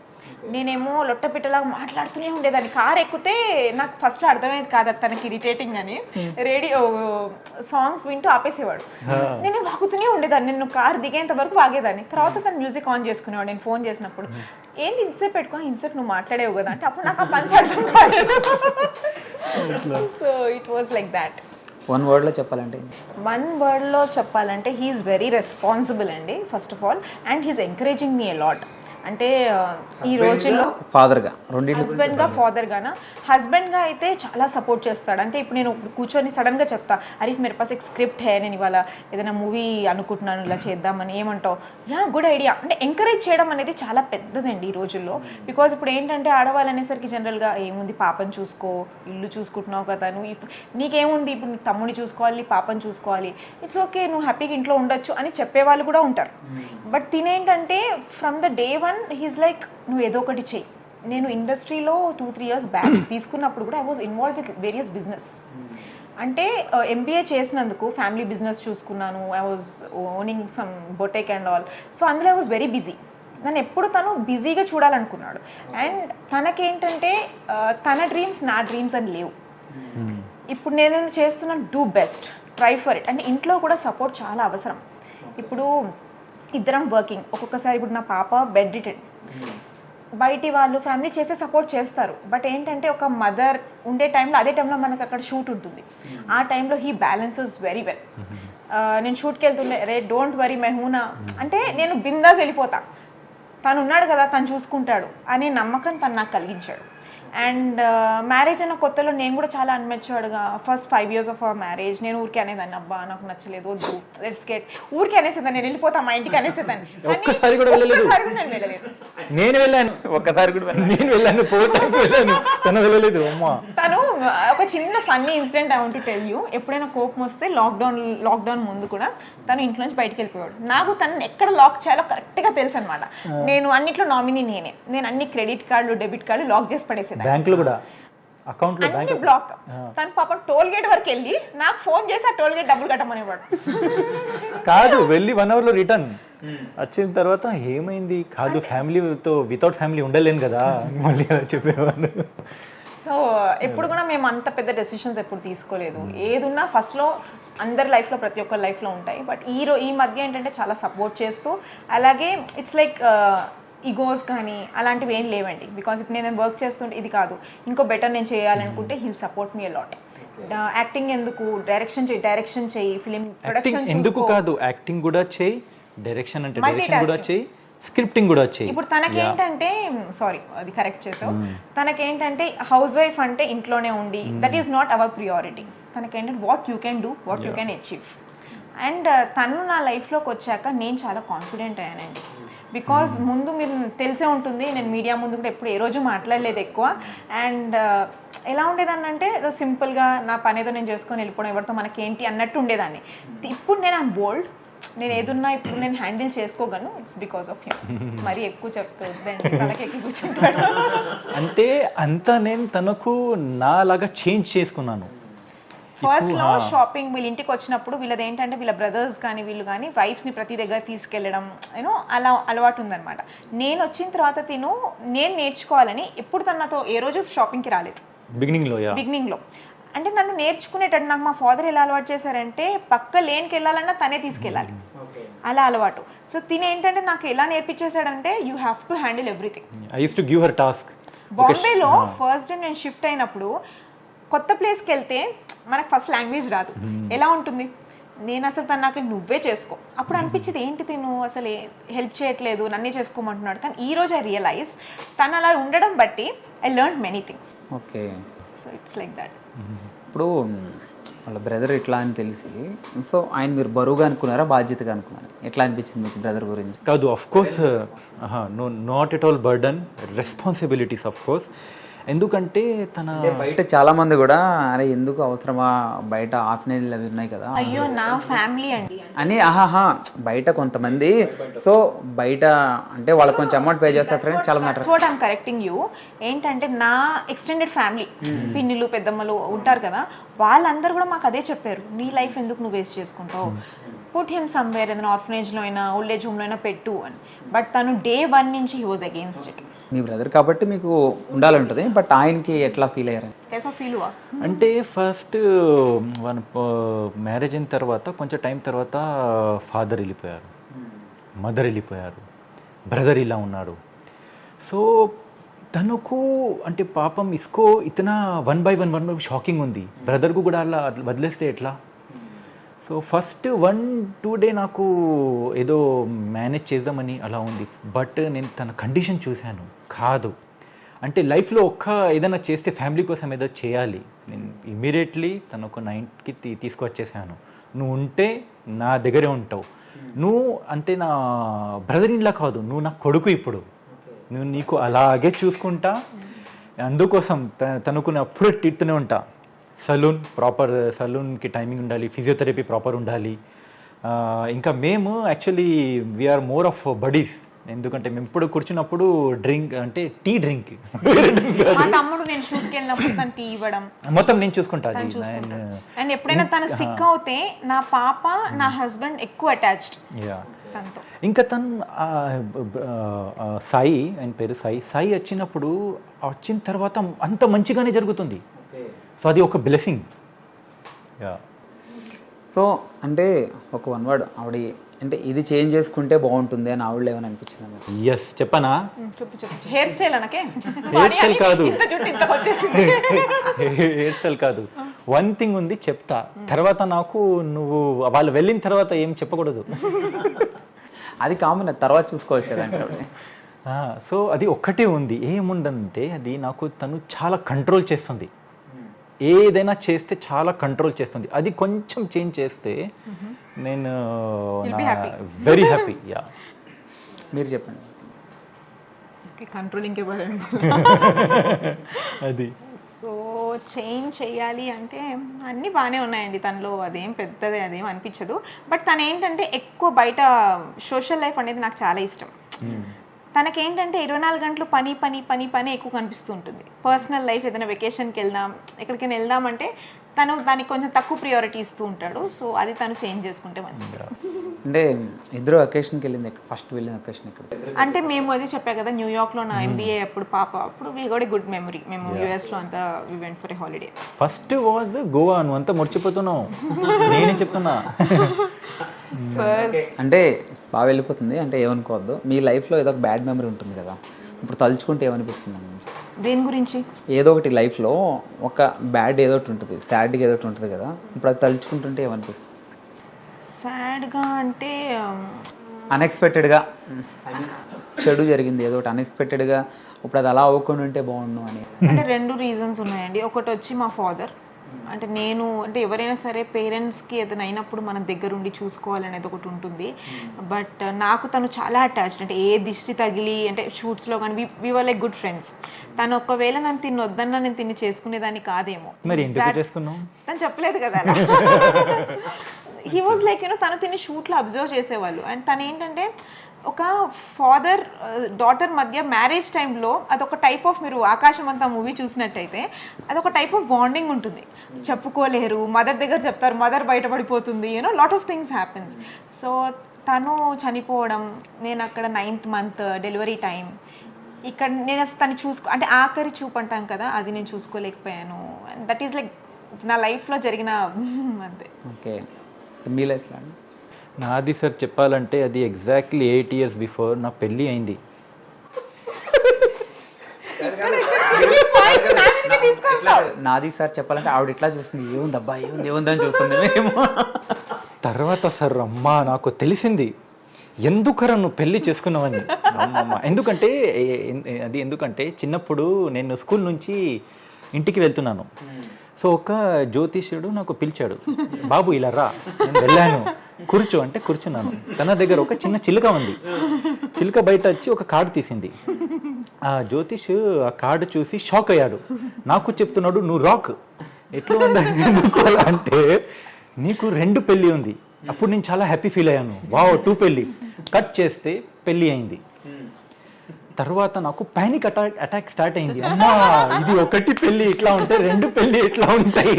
నేనేమో లొట్టపిట్టలాగా మాట్లాడుతూనే ఉండేదాన్ని. కార్ ఎక్కితే నాకు ఫస్ట్లో అర్థమయ్యేది కాదు అది తనకి ఇరిటేటింగ్ అని. రేడియో సాంగ్స్ వింటూ ఆపేసేవాడు, నేను వాగుతూనే ఉండేదాన్ని. నేను కార్ దిగేంత వరకు వాగేదాన్ని. తర్వాత తను మ్యూజిక్ ఆన్ చేసుకునేవాడు నేను ఫోన్ చేసినప్పుడు. ఏంటి ఇంతసేపు పెట్టుకో, ఇంతసేపు నువ్వు మాట్లాడేవు కదా అంటే అప్పుడు నాకు ఆ పంచ అర్థం కాదు. So it was like that. One వర్డ్లో చెప్పాలంటే హీఈస్ వెరీ రెస్పాన్సిబుల్ అండి first of all, and he's encouraging me a lot. అంటే ఈ రోజుల్లో ఫాదర్గా రెండింటి హస్బెండ్గా ఫాదర్గానా, హస్బెండ్గా అయితే చాలా సపోర్ట్ చేస్తాడు. అంటే ఇప్పుడు నేను కూర్చొని సడన్గా చెప్తా, అరే మేరే పాస్ ఎక్ స్క్రిప్ట్ హే, నేను ఇవాళ ఏదైనా మూవీ అనుకుంటున్నాను ఇలా చేద్దామని, ఏమంటావు, యా గుడ్ ఐడియా అంటే ఎంకరేజ్ చేయడం అనేది చాలా పెద్దదండి ఈ రోజుల్లో. బికాజ్ ఇప్పుడు ఏంటంటే ఆడవాళ్ళు అనేసరికి జనరల్గా ఏముంది పాపని చూసుకో, ఇల్లు చూసుకుంటున్నావు కదా, నువ్వు నీకేముంది ఇప్పుడు నీ తమ్ముడిని చూసుకోవాలి, నీ పాపని చూసుకోవాలి, ఇట్స్ ఓకే నువ్వు హ్యాపీగా ఇంట్లో ఉండొచ్చు అని చెప్పేవాళ్ళు కూడా ఉంటారు. బట్ తినేంటంటే from the day one he's like నువ్వు ఏదో ఒకటి చెయ్యి. నేను ఇండస్ట్రీలో 2-3 years బ్యాక్ తీసుకున్నప్పుడు కూడా I was involve with various business. అంటే ఎంబీఏ చేసినందుకు ఫ్యామిలీ బిజినెస్ చూసుకున్నాను, I was owning some బొటేక్ and all. So అందులో ఐ వాజ్ వెరీ బిజీ. నన్ను ఎప్పుడు తను బిజీగా చూడాలనుకున్నాడు. అండ్ తనకేంటంటే తన డ్రీమ్స్ నా డ్రీమ్స్ అని లేవు. ఇప్పుడు నేను చేస్తున్నాను, do best, try for it. అంటే ఇంట్లో కూడా సపోర్ట్ చాలా అవసరం. ఇప్పుడు ఇద్దరం వర్కింగ్, ఒక్కొక్కసారి ఇప్పుడు నా పాప బెడ్ రిటెడ్, బయటి వాళ్ళు ఫ్యామిలీ చేసే సపోర్ట్ చేస్తారు. బట్ ఏంటంటే ఒక మదర్ ఉండే టైంలో అదే టైంలో మనకు అక్కడ షూట్ ఉంటుంది. ఆ టైంలో హీ బ్యాలెన్సెస్ వెరీ వెల్. నేను షూట్కి వెళ్తుండే, రే డోంట్ వరీ మెహూనా అంటే నేను బిందాస్ వెళ్ళిపోతా, తను ఉన్నాడు కదా తను చూసుకుంటాడు అనే నమ్మకం తను నాకు కలిగించాడు. అండ్ మ్యారేజ్ అన్న కొత్తలో నేను కూడా చాలా అన్మెచ్యూర్డ్గా first 5 years of our marriage నేను ఊరికే అనేదాన్ని, అబ్బా నాకు నచ్చలేదు వద్దు లెట్స్ గెట్, ఊరికే అనేసేదాన్ని, నేను వెళ్ళిపోతా మా ఇంటికి అనేసేదాన్ని. ఒక్కసారి కూడా వెళ్ళలేదు. నేను వెళ్ళలేదు. నేను వెళ్ళాను ఒక్కసారి కూడా, నేను వెళ్ళాను 4 times వెళ్ళాను, తను వెళ్ళలేదు. అమ్మా తను ఒక చిన్న funny incident I want to tell you. ఎప్పుడైనా కోపం వస్తే లాక్డౌన్ ముందు కూడా తను ఇంట్లో నుంచి బయటకు వెళ్ళిపోయాడు. నాకు తను ఎక్కడ లాక్ చేయాలో కరెక్ట్గా తెలుసు అనమాట. నేను అన్నిట్లో నామినీ నేను అన్ని క్రెడిట్ కార్డులు డెబిట్ కార్డు లాక్ చేసి పడేసేదాన్ని. బ్యాంకులు కూడా అకౌంట్లో అన్ని బ్లాక్. తను పాపం టోల్ గేట్ వరకు వెళ్ళి నాకు ఫోన్ చేసి ఆ టోల్ గేట్ డబ్బులు కట్టమనేవాడు. కాదు వెళ్ళి 1 hourలో రిటర్న్ వచ్చిన తర్వాత ఏమైంది కాదు, ఫ్యామిలీతో వితౌట్ ఫ్యామిలీ ఉండలేను కదా మళ్ళీ చెప్పేవాళ్ళు. సో ఎప్పుడు కూడా మేము అంత పెద్ద డెసిషన్స్ ఎప్పుడు తీసుకోలేదు. ఏదున్నా ఫస్ట్లో అందరి లైఫ్లో ప్రతి ఒక్కరి లైఫ్లో ఉంటాయి. బట్ ఈ మధ్య ఏంటంటే చాలా సపోర్ట్ చేస్తూ, అలాగే ఇట్స్ లైక్ ఈగోస్ కానీ అలాంటివి ఏం లేవండి. బికాజ్ ఇప్పుడు నేను వర్క్ చేస్తుంటే ఇది కాదు ఇంకో బెటర్ నేను చేయాలనుకుంటే he'll support me a lot. Acting ఎందుకు, డైరెక్షన్ చేయి, ఫిలిం ప్రొడక్షన్ ఎందుకు కాదు, యాక్టింగ్ కూడా చేయి, డైరెక్షన్ అంటే డైరెక్షన్ కూడా చేయి, స్క్రిప్టింగ్ కూడా చేయి. ఇప్పుడు తనకేంటంటే సారీ అది కరెక్ట్ చేసావు, తనకేంటంటే హౌస్ వైఫ్ అంటే ఇంట్లోనే ఉండి that is not our priority. తనకేంటంటే what you can do, what you can achieve. And తను నా లైఫ్లోకి వచ్చాక నేను చాలా కాన్ఫిడెంట్ అయ్యానండి. బికాజ్ ముందు మీరు తెలిసే ఉంటుంది, నేను మీడియా ముందు కూడా ఎప్పుడు ఏ రోజు మాట్లాడలేదు ఎక్కువ. అండ్ ఎలా ఉండేదాన్ని అంటే సింపుల్గా నా పని ఏదో నేను చేసుకొని వెళ్ళిపోవడం, ఎవరితో మనకేంటి అన్నట్టు ఉండేదాన్ని. ఇప్పుడు నేను ఐమ్ బోల్డ్, నేను ఏదున్నా ఇప్పుడు నేను హ్యాండిల్ చేసుకోగలను. It's because of him. మరి ఎక్కువ చెప్తుందండి, తనకి ఎక్కువ కూర్చుంటాడు. అంటే అంతా నేను తనకు నాలాగా చేంజ్ చేసుకున్నాను. ఫస్ట్లో షాపింగ్ వీళ్ళ ఇంటికి వచ్చినప్పుడు వీళ్ళది ఏంటంటే వీళ్ళ బ్రదర్స్ కానీ వీళ్ళు కానీ వైఫ్స్ని ప్రతి దగ్గర తీసుకెళ్ళడం యూనో అలా అలవాటు ఉందన్నమాట. నేను వచ్చిన తర్వాత నేను నేర్చుకోవాలని ఎప్పుడు తనతో ఏ రోజు షాపింగ్కి రాలేదు బిగినింగ్లో. అంటే నన్ను నేర్చుకునేటట్టు నాకు మా ఫాదర్ ఎలా అలవాటు చేశారంటే పక్క లేన్కి వెళ్ళాలన్నా తనే తీసుకెళ్ళాలి, అలా అలవాటు. సో తినేంటంటే నాకు ఎలా నేర్పించేశాడంటే you have to handle everything. I used to give her task. బాంబేలో ఫస్ట్ డే నేను షిఫ్ట్ అయినప్పుడు కొత్త ప్లేస్కి వెళ్తే మనకు ఫస్ట్ లాంగ్వేజ్ రాదు, ఎలా ఉంటుంది, నేను అసలు తను నాకు నువ్వే చేసుకో, అప్పుడు అనిపించింది ఏంటి తిను అసలు హెల్ప్ చేయట్లేదు నన్నే చేసుకోమంటున్నాడు. కానీ ఈ రోజు ఐ రియలైజ్ తను అలా ఉండడం బట్టి I learn many things. Okay, so it's like that. ఇప్పుడు వాళ్ళ బ్రదర్ ఇట్లా అని తెలిసి సో ఆయన మీరు బరువుగా అనుకున్నారా బాధ్యతగా అనుకున్నారా, ఎట్లా అనిపించింది మీకు బ్రదర్ గురించి? కాదు, of course not at all burden, responsibilities of course. ఎందుకంటే తన బయట చాలా మంది కూడా అరే ఎందుకు అవసరమా బయట ఆఫ్లైన్ అవి ఉన్నాయి కదా అయ్యో నా ఫ్యామిలీ అండి అని బయట కొంతమంది సో బయట అంటే వాళ్ళకి కొంచెం అమౌంట్ పే చేస్తారు చాలా matter. What I'm correcting you ఏంటంటే నా ఎక్స్టెండెడ్ ఫ్యామిలీ పిన్నిలు పెద్దమ్మలు ఉంటారు కదా, వాళ్ళందరూ కూడా మాకు అదే చెప్పారు, నీ లైఫ్ ఎందుకు నువ్వు వేస్ట్ చేసుకుంటావు, పుట్ హిమ్ సమ్వేర్ ఏదైనా ఆర్ఫనేజ్లో అయినా ఓల్డ్ ఏజ్ హోమ్లో అయినా పెట్టు అని. బట్ తను day 1 నుంచి he was against it. Me brother కాబట్టి మీకు ఉండాలంటుంది, బట్ ఆయనకి ఎట్లా ఫీల్ అయ్యారు? అంటే ఫస్ట్ మన మ్యారేజ్ అయిన తర్వాత కొంచెం టైం తర్వాత ఫాదర్ వెళ్ళిపోయారు, మదర్ వెళ్ళిపోయారు, బ్రదర్ ఇలా ఉన్నాడు. సో తనకు అంటే పాపం ఇస్కో ఇతనా 1 by 1 షాకింగ్ ఉంది, బ్రదర్కు కూడా అలా వదిలేస్తే ఎట్లా. సో ఫస్ట్ 1-2 డే నాకు ఏదో మేనేజ్ చేద్దామని అలా ఉంది. బట్ నేను తన కండిషన్ చూశాను, కాదు అంటే లైఫ్లో ఏదైనా చేస్తే ఫ్యామిలీ కోసం ఏదో చేయాలి. నేను ఇమీడియట్లీ తను ఒక 9కి తీసుకొచ్చేసాను. నువ్వు ఉంటే నా దగ్గరే ఉంటావు, నువ్వు అంటే నా బ్రదర్ ఇన్లా కాదు, నువ్వు నా కొడుకు, ఇప్పుడు నువ్వు నీకు అలాగే చూసుకుంటా. అందుకోసం తనకు నేను అప్పుడే తిడుతూనే ఉంటా. ప్రాపర్ సలూన్కి టైమింగ్ ఉండాలి, ఫిజియోథెరపీ ప్రాపర్ ఉండాలి. ఇంకా మేము actually we are more of buddies. ఎందుకంటే మేము ఇప్పుడు కూర్చున్నప్పుడు డ్రింక్ అంటే టీ డ్రింక్ మా తమ్ముడు నేను షూట్కి వెళ్ళినప్పుడు తను టీ ఇవ్వడం మొత్తం నేను చూసుకుంటా. అండ్ ఎప్పుడైనా తను సిక్ అవుతే నా పాప నా హస్బెండ్ ఎక్కువ అటాచ్డ్. ఇంకా తను సాయి, ఆయన పేరు సాయి వచ్చిన తర్వాత అంత మంచిగానే జరుగుతుంది. సో అది ఒక బ్లెస్సింగ్. సో అంటే ఒక 1 వర్డ్ ఆవిడ అంటే ఇది చేంజ్ చేసుకుంటే బాగుంటుంది అని ఆవిడ ఏమైనా అనిపించింది? ఎస్, చెప్పనా? చెప్పు. హెయిర్ స్టైల్ అనకే? హెయిర్ స్టైల్ కాదు, హెయిర్ స్టైల్ కాదు. వన్ థింగ్ ఉంది, చెప్తా. తర్వాత నాకు నువ్వు వాళ్ళు వెళ్ళిన తర్వాత ఏం చెప్పకూడదు. అది కామన్, తర్వాత చూసుకోవచ్చు కదంటే. సో అది ఒక్కటే ఉంది. ఏముందంటే అది నాకు తను చాలా కంట్రోల్ చేస్తుంది. ఏదైనా చేస్తే చాలా కంట్రోల్ చేస్తుంది. అది కొంచెం చేంజ్ చేస్తే నేను వెరీ హ్యాపీ. యా, మీరు చెప్పండి. కంట్రోలింగ్ అది. సో చేంజ్ చేయాలి అంటే అన్నీ బాగానే ఉన్నాయండి తనలో, అదేం పెద్దది అదేం అనిపించదు. బట్ తను ఏంటంటే ఎక్కువ బయట సోషల్ లైఫ్ అనేది నాకు చాలా ఇష్టం. తనకేంటంటే 24 గంటలు పని పని పని పని ఎక్కువ కనిపిస్తూ ఉంటుంది. పర్సనల్ లైఫ్ ఏదైనా వెకేషన్కి వెళ్దాం, ఎక్కడికైనా వెళ్దామంటే తను దానికి కొంచెం తక్కువ ప్రియారిటీ ఇస్తూ ఉంటాడు. సో అది తను చేంజ్ చేసుకుంటే మంచిగా. అంటే ఇద్దరు అకేషన్కి వెళ్ళింది, ఫస్ట్ వెళ్ళిన అకేషన్ ఇక్కడ అంటే మేము అది చెప్పా కదా, న్యూయార్క్లో నా ఎంబీఏ అప్పుడు we got a good memory. మేము యూఎస్లో అంతా we went for a holiday. First was Goa. నువ్వు అంతా మర్చిపోతున్నావు, నేనే చెప్తున్నా. అంటే బాగా వెళ్ళిపోతుంది అంటే ఏమనుకోవద్దు. మీ లైఫ్లో ఏదో ఒక బ్యాడ్ మెమరీ ఉంటుంది కదా, ఇప్పుడు తలుచుకుంటే ఏమనిపిస్తుంది? దేని గురించి? ఏదో ఒకటి లైఫ్లో ఒక బ్యాడ్ ఏదో ఒకటి ఉంటుంది, సాడ్గా ఏదో ఒకటి ఉంటుంది కదా, ఇప్పుడు అది తలుచుకుంటుంటే ఏమనిపిస్తుంది? సాడ్గా అంటే అన్ఎక్స్పెక్టెడ్గా చెడు జరిగింది ఏదో ఒకటి అన్ఎక్స్పెక్టెడ్గా, ఇప్పుడు అది అలా అవ్వకుండా ఉంటే బాగుండు అని. అంటే 2 రీజన్స్ ఉన్నాయండి. ఒకటి వచ్చి మా ఫాదర్. అంటే నేను అంటే ఎవరైనా సరే పేరెంట్స్కి ఏదైనా అయినప్పుడు మనం దగ్గరుండి చూసుకోవాలనేది ఒకటి ఉంటుంది. బట్ నాకు తను చాలా అటాచ్డ్. అంటే ఏ దిష్టి తగిలి అంటే షూట్స్లో కానీ వి వర్ లైక్ గుడ్ ఫ్రెండ్స్. తను ఒకవేళ నన్ను తిని వద్దన్నా నేను తిని చేసుకునేదాన్ని కాదేమో. మరి ఎందుకు చేసుకున్నావు? తను చెప్పలేదు కదా. హీ వాజ్ లైక్ తను తిని షూట్లో అబ్జర్వ్ చేసేవాళ్ళు. అండ్ తను ఏంటంటే ఒక ఫాదర్ డాటర్ మధ్య మ్యారేజ్ టైంలో అదొక టైప్ ఆఫ్, మీరు ఆకాశం అంతా మూవీ చూసినట్టయితే అదొక టైప్ ఆఫ్ బాండింగ్ ఉంటుంది. చెప్పుకోలేరు, మదర్ దగ్గర చెప్తారు, మదర్ బయటపడిపోతుంది, lot of things happens. So తను చనిపోవడం, నేను అక్కడ 9th month డెలివరీ టైం, ఇక్కడ నేను తను అంటే ఆఖరి చూపు అంటాం కదా, అది నేను చూసుకోలేకపోయాను. అండ్ దట్ ఈస్ లైక్ నా లైఫ్లో జరిగిన అంతే. ఓకే, మీ లైఫ్లో? నాది సార్ చెప్పాలంటే అది ఎగ్జాక్ట్లీ 8 years బిఫోర్ నా పెళ్ళి అయింది. నాది సార్ చెప్పాలంటే ఆవిడ ఇట్లా చూస్తుంది, ఏముంది అబ్బా ఏముందని చూస్తుంది మేము. తర్వాత సార్ అమ్మా నాకు తెలిసింది ఎందుకరా నువ్వు పెళ్లి చేసుకున్నావని. అమ్మమ్మ ఎందుకంటే చిన్నప్పుడు నేను స్కూల్ నుంచి ఇంటికి వెళ్తున్నాను. సో ఒక జ్యోతిష్యుడు నాకు పిలిచాడు, బాబు ఇలా రా. నేను వెళ్ళాను, కూర్చో అంటే కూర్చున్నాను. తన దగ్గర ఒక చిన్న చిలుక ఉంది. చిలుక బయట వచ్చి ఒక కార్డు తీసింది. ఆ జ్యోతిష్ ఆ కార్డు చూసి షాక్ అయ్యాడు. నాకు చెప్తున్నాడు, నువ్వు రాక్. ఎట్లా ఉందా అంటే నీకు 2 పెళ్ళి ఉంది. అప్పుడు నేను చాలా హ్యాపీ ఫీల్ అయ్యాను. వావ్, 2 పెళ్ళి. కట్ చేస్తే పెళ్ళి అయింది. తర్వాత నాకు పానిక్ అటాక్ స్టార్ట్ అయింది. అమ్మా, ఇది 1 పెళ్ళి ఇట్లా ఉంటే 2 పెళ్ళి ఎట్లా ఉంటాయి.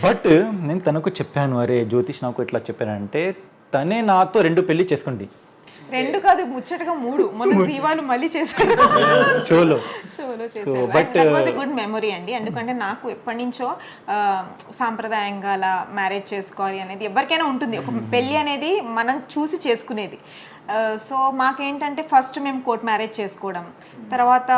బట్ నేను తనకు చెప్పాను, అరే జ్యోతిష్ నాకు ఎట్లా చెప్పానంటే తనే నాతో 2 పెళ్ళి చేసుకోండి. 2 కాదు, ముచ్చటగా 3. మన జీవాలు మళ్ళీ చేశారు షోలో చేశారు. But that was a good memory అండి. ఎందుకంటే నాకు ఎప్పటి నుంచో సాంప్రదాయంగా అలా మ్యారేజ్ చేసుకోవాలి అనేది ఎవరికైనా ఉంటుంది. ఒక పెళ్ళి అనేది మనం చూసి చేసుకునేది. సో మాకేంటంటే ఫస్ట్ మేము కోర్ట్ మ్యారేజ్ చేసుకోవడం, తర్వాత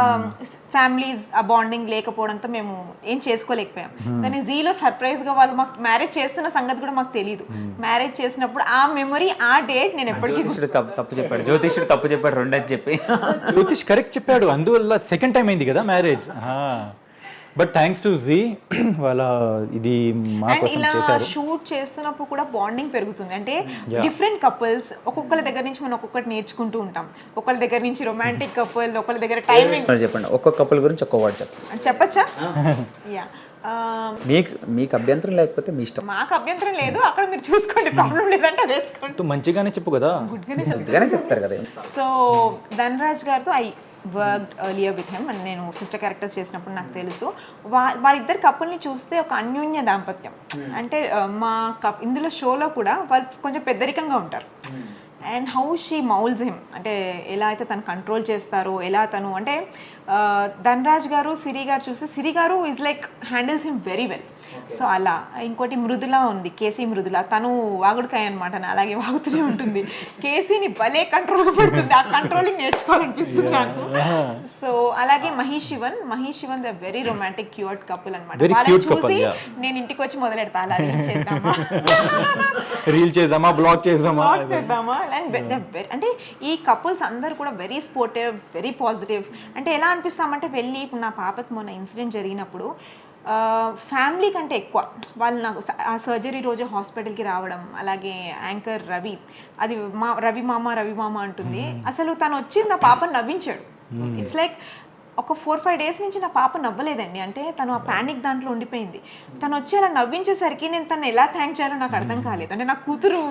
ఫ్యామిలీస్ ఆ బాండింగ్ లేకపోవడంతో మేము ఏం చేసుకోలేకపోయాం. కానీ జీలో సర్ప్రైజ్గా వాళ్ళు మాకు మ్యారేజ్ చేస్తున్న సంగతి కూడా మాకు తెలియదు. మ్యారేజ్ చేసినప్పుడు ఆ మెమరీ, ఆ డేట్ నేను ఎప్పటికీ తప్పు చెప్పాడు, జ్యోతిష్యుడు తప్పు చెప్పాడు, రెండని చెప్పి. జ్యోతిష్ కరెక్ట్ చెప్పాడు, అందువల్ల సెకండ్ టైం అయింది కదా marriage. But thanks to Zee వాళ్ళ ఇది మా అండ్ కోసం ఇలా చేశారు. షూట్ చేస్తున్నప్పుడు కూడా బాండింగ్ పెరుగుతుంది. అంటే డిఫరెంట్ కపుల్స్, ఒక్కొక్కరి దగ్గర నుంచి మనం ఒక్కొక్కటి నేర్చుకుంటూ ఉంటాం. ఒకళ్ళ దగ్గర నుంచి రొమాంటిక్ కపుల్, ఒకళ్ళ దగ్గర టైమింగ్. చెప్పండి, ఒక్కొక్క కపుల్ గురించి ఒక్క వర్డ్ చెప్పండి. చెప్పచ్చా? యా, మీకు అభ్యంతరం లేకపోతే మీ ఇష్టం. మాకు అభ్యంతరం లేదు, అక్కడ మీరు చూసుకోండి, ప్రాబ్లం లేదంటే వేసుకోండి. మంచిగానే చెప్పు కదా. ముందుగానే చెప్తారు కదా. సో ధనరాజ్ గారితో I worked earlier with him and నేను సిస్టర్ క్యారెక్టర్స్ చేసినప్పుడు నాకు తెలుసు వాళ్ళిద్దరు కపుల్ని చూస్తే ఒక అన్యోన్య దాంపత్యం. అంటే మా ఇందులో షోలో కూడా వాళ్ళు కొంచెం పెద్దరికంగా ఉంటారు. And how she moulds him, అంటే ఎలా అయితే తను కంట్రోల్ చేస్తారో, ఎలా తను అంటే ధనరాజ్ గారు సిరి గారు చూస్తే సిరి గారు is like handles him very well. So అలా. ఇంకోటి మృదుల ఉంది, కేసీ మృదుల, తను వాగుడుకాయ అనమాట, అలాగే వాగుతూనే ఉంటుంది. కేసీని భలే కంట్రోల్ పడుతుంది, ఆ కంట్రోలింగ్ నేర్చుకోవాలనిపిస్తుంది నాకు. సో అలాగే Mahesh Shivan the very romantic cute couple అనమాట. వాళ్ళని చూసి నేను ఇంటికి వచ్చి మొదలెడతా, అలా రీల్ చేద్దామా, బ్లాగ్ చేద్దామా. అంటే ఈ కపుల్స్ అందరు కూడా వెరీ స్పోర్టివ్, వెరీ పాజిటివ్. అంటే ఎలా అనిపిస్తామంటే వెళ్ళి, ఇప్పుడు నా పాపకి మొన్న ఇన్సిడెంట్ జరిగినప్పుడు ఫ్యామిలీ కంటే ఎక్కువ వాళ్ళు నాకు ఆ సర్జరీ రోజు హాస్పిటల్కి రావడం, అలాగే యాంకర్ రవి, అది రవి మామ అంటుంది. అసలు తను వచ్చి నా పాపను నవ్వించాడు. ఇట్స్ లైక్ ఒక 4-5 డేస్ నుంచి నా పాప నవ్వలేదండి. అంటే తను ఆ ప్యానిక్ దాంట్లో ఉండిపోయింది. తను వచ్చి అలా నవ్వించేసరికి నేను తను ఎలా థ్యాంక్ చేయాలో నాకు అర్థం కాలేదు. అంటే నా కూతురు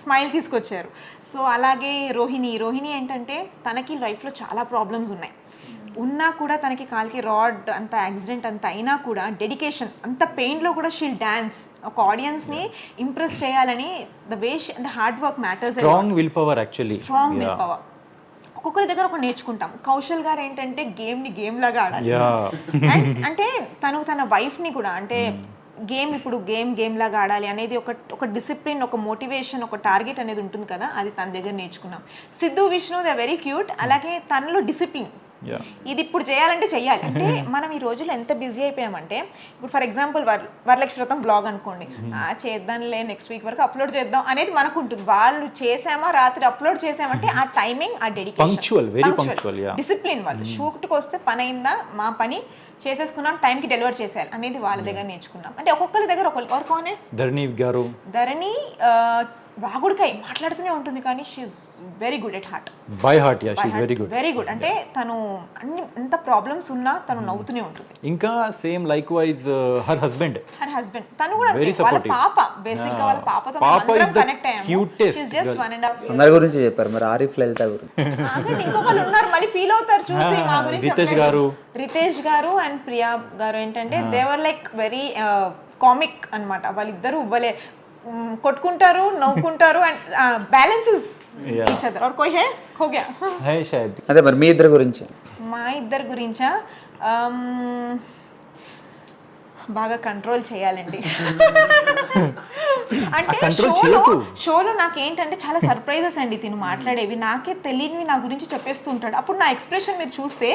స్మైల్ తీసుకొచ్చారు. సో అలాగే రోహిణి ఏంటంటే తనకి లైఫ్లో చాలా ప్రాబ్లమ్స్ ఉన్నా కూడా, తనకి కాలికి రాడ్ అంత యాక్సిడెంట్ అంత అయినా కూడా డెడికేషన్, అంత పెయిన్లో కూడా షీల్ డాన్స్, ఒక ఆడియన్స్ని ఇంప్రెస్ చేయాలని the way and hard work matters. Strong will power actually. Strong will power ఒక్కొక్కరి దగ్గర ఒక నేర్చుకుంటాం. కౌశల్ గారు ఏంటంటే గేమ్ లాగా ఆడాలి. అంటే తన వైఫ్ని కూడా, అంటే ఇప్పుడు గేమ్ లాగా ఆడాలి అనేది ఒక డిసిప్లిన్, ఒక మోటివేషన్, ఒక టార్గెట్ అనేది ఉంటుంది కదా, అది తన దగ్గర నేర్చుకున్నాం. Siddhu Vishnu they very cute, అలాగే తనలో డిసిప్లిన్. ఇది ఇప్పుడు చేయాలంటే చెయ్యాలి. అంటే మనం ఈ రోజుల్లో ఎంత బిజీ అయిపోయామంటే, ఇప్పుడు ఫర్ ఎగ్జాంపుల్ వరలక్ష్మి వ్రతం బ్లాగ్ అనుకోండి, చేద్దాంలే నెక్స్ట్ వీక్ వరకు అప్లోడ్ చేద్దాం అనేది మనకు ఉంటుంది. వాళ్ళు చేసామా రాత్రి అప్లోడ్ చేసామంటే ఆ టైమింగ్, ఆ డెడికేషన్, డిసిప్లిన్. వాళ్ళు షూట్కి వస్తే పని అయిందా, మా పని చేసేసుకున్నాం, టైంకి డెలివర్ చేసేయాలి అనేది వాళ్ళ దగ్గర నేర్చుకున్నాం. అంటే ఒక్కొక్కరి దగ్గర ఒకరికోనే. ధరణి వాగుడుకాయ మాట్లాడుతూనే ఉంటుంది, కానీ she's very good at heart. By heart, yeah, she is very good. అంటే తను ఎంత ప్రాబ్లమ్స్ ఉన్నా తను నవ్వుతూనే ఉంటుంది. ఇంకా same likewise her husband తను కూడా వాళ్ళ పాప, బేసిక్ గా వాళ్ళ పాపతో అందరం కనెక్ట్ అయ్యాము. షీ ఇస్ జస్ట్ 1.5 అందరి గురించి చెప్పారు, మరి ఆరిఫ్ లలిత గురించి ఇంకొకరు ఉన్నారు, మళ్ళీ ఫీల్ అవుతారు చూసి మా గురించి. రితేష్ గారు అండ్ ప్రియా గారు ఏంటంటే they were like very comic అన్నమాట. వాళ్ళిద్దరు ఇవ్వలే, కొట్టుకుంటారు, నవ్వుకుంటారు, అండ్ బ్యాలెన్సెస్ ఈచ్ అదర్. और कोई है हो गया है शायद. అదే మరి మీ ఇద్దరు గురించి. మా ఇద్దరు గురించా, బాగా కంట్రోల్ చేయాలండి. అంటే షోలో నాకేంటంటే చాలా సర్ప్రైజెస్ అండి తిను మాట్లాడేవి, నాకే తెలియనివి నా గురించి చెప్పేస్తూ ఉంటాడు. అప్పుడు నా ఎక్స్ప్రెషన్ మీరు చూస్తే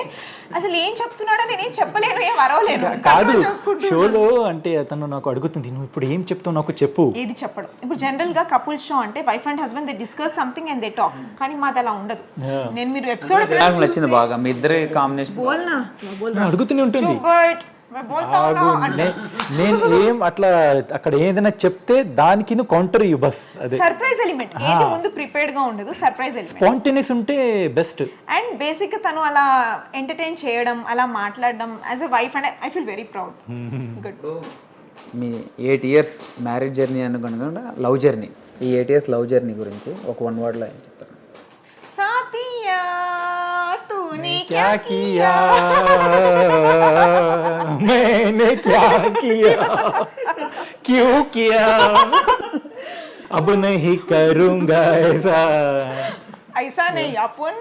అసలు ఏం చెప్తున్నాడో నేనేం చెప్పలేను, ఏం అరవలేను. షోలో అంటే అతను నాకు అడుగుతుంది, నువ్వు ఇప్పుడు ఏం చెప్తావు నాకు చెప్పు. ఏది చెప్పడం. ఇప్పుడు జనరల్ గా కపుల్ షో అంటే wife and husband they discuss something and they talk, కానీ మాది అలా ఉండదు. నేను మీరు ఎపిసోడ్ నచ్చింది బాగా మీ ఇద్దరు కాంబినేషన్. అడుగుతూనే ఉంటుంది, నేను ఏం అట్లా అక్కడ ఏదైనా చెప్తే దానికి నువ్వు కౌంటర్ ఇవ్వు, బస్ అదే సర్ప్రైజ్ ఎలిమెంట్. ఏది ముందు ప్రిపేర్డ్ గా ఉండదు, సర్ప్రైజ్ ఎలిమెంట్, స్పాంటేనియస్ ఉంటే బెస్ట్. అండ్ బేసిక్ గా తను అలా ఎంటర్టైన్ చేయడం, అలా మాట్లాడడం, as a wife and I feel very proud. Good. Me 8 years marriage journey అనుకున్నా లవ్ జర్నీ, ఈ 8 years లవ్ జర్నీ గురించి ఒక 1 word లో చెప్తారు. సాతియా तूने क्या किया मैंने क्या किया क्यों किया अब नहीं करूंगा ऐसा नहीं. अपन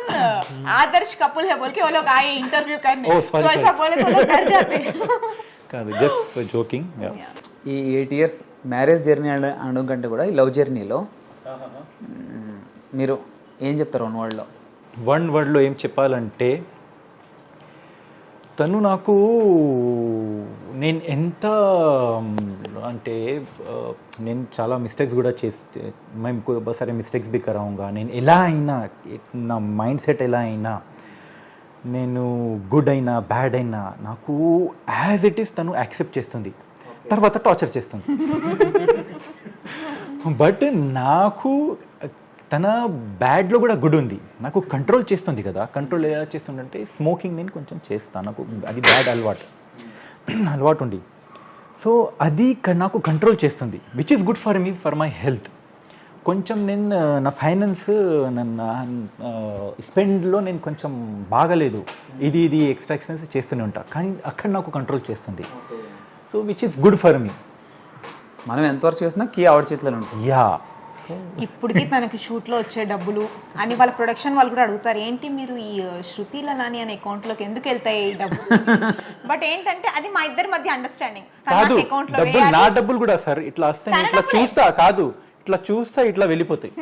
आदर्श कपल है बोल के वो लोग आए इंटरव्यू करने, तो ऐसा बोले तो लोग डर जाते. Just joking. ఈ 8 years మ్యారేజ్ జర్నీ అనడం కంటే కూడా ఈ లవ్ జర్నీలో మీరు ఏం చెప్తారు వన్ వర్డ్లో? వన్ వర్డ్లో ఏం చెప్పాలంటే తను నాకు నేను ఎంత అంటే నేను చాలా మిస్టేక్స్ కూడా చేస్తే మేము बहुत सारे మిస్టేక్స్ भी कराऊंगा నేను ఎలా అయినా నా మైండ్ సెట్ ఎలా అయినా నేను గుడ్ అయినా బ్యాడ్ అయినా నాకు యాజ్ ఇట్ ఈస్ తను యాక్సెప్ట్ చేస్తుంది, తర్వాత టార్చర్ చేస్తుంది. బట్ నాకు తన బ్యాడ్లో కూడా గుడ్ ఉంది, నాకు కంట్రోల్ చేస్తుంది కదా. కంట్రోల్ ఎలా చేస్తుందంటే స్మోకింగ్ నేను కొంచెం చేస్తాను, నాకు అది బ్యాడ్ అలవాటు ఉంది. సో అది నాకు కంట్రోల్ చేస్తుంది, which is good for me, for my health. కొంచెం నేను నా ఫైనాన్స్ స్పెండ్లో నేను కొంచెం బాగలేదు, ఇది ఎక్స్ట్రా ఎక్స్పెన్స్ చేస్తూనే ఉంటా, కానీ అక్కడ నాకు కంట్రోల్ చేస్తుంది. So which is good for me. మనం ఎంతవరకు చేసినా కీ ఆవిడ చేతిలో ఉంటుంది. యా, ఇప్పటికీ తనకి షూట్లో వచ్చే డబ్బులు అని వాళ్ళ ప్రొడక్షన్ వాళ్ళు కూడా అడుగుతారు, ఏంటి మీరు ఈ శృతిల నాని అనే అకౌంట్లోకి ఎందుకు వెళ్తాయి ఈ డబ్బులు? బట్ ఏంటంటే అది మా ఇద్దరి మధ్య అండర్స్టాండింగ్. కాదు డబ్బులు నా డబ్బులు కూడా సార్ ఇట్లా వస్తే నేను ఇట్లా చూస్తా, కాదు ఇట్లా చూస్తా ఇట్లా వెళ్ళిపోతాయి,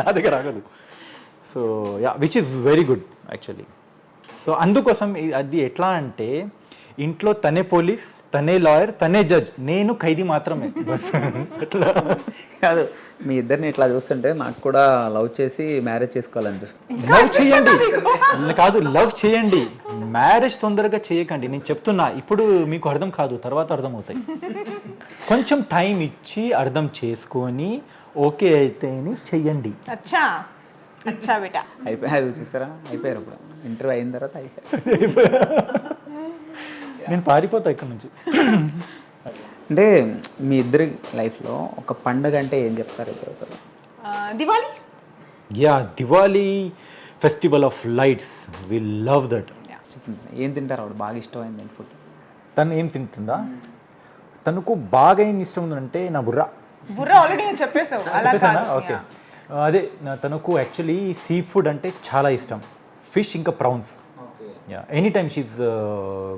నా దగ్గర ఆగదు. So yeah, which is very good actually. So అందుకోసం అది ఎట్లా అంటే ఇంట్లో తనే పోలీస్, తనే లాయర్, తనే జడ్జ్, నేను ఖైదీ మాత్రమే బస్. అట్లా కాదు, మీ ఇద్దరిని ఇట్లా చూస్తుంటే నాకు కూడా లవ్ చేసి మ్యారేజ్ చేసుకోవాలనిపిస్తుంది. లవ్ చేయండి, కాదు లవ్ చేయండి, మ్యారేజ్ తొందరగా చేయకండి. నేను చెప్తున్నా, ఇప్పుడు మీకు అర్థం కాదు, తర్వాత అర్థం అవుతాయి. కొంచెం టైం ఇచ్చి అర్థం చేసుకొని ఓకే అయితేని చెయ్యండి. అచ్చా అచ్చా బేటా అయిపోయి చూస్తారా, అయిపోయారు. ఇప్పుడు ఇంటర్వ్యూ అయిన తర్వాత అయిపోయారు. నేను పారిపోతా ఇక్కడ నుంచి. అంటే మీ ఇద్దరి లైఫ్లో ఒక పండుగ అంటే ఏం చెప్తారు ఇద్దరు? Diwali. Yeah, Diwali festival of lights, we love that. చెప్తుంది ఏం తింటారు ఆవిడ బాగా ఇష్టమైంది ఫుడ్? తను ఏం తింటుందా, తనకు బాగా ఏం ఇష్టం ఉందంటే నా బుర్ర ఆల్రెడీ నేను చెప్పేసావు. ఓకే, అదే తనకు యాక్చువల్లీ సీ ఫుడ్ అంటే చాలా ఇష్టం, ఫిష్ ఇంకా prawns. Yeah, any time she's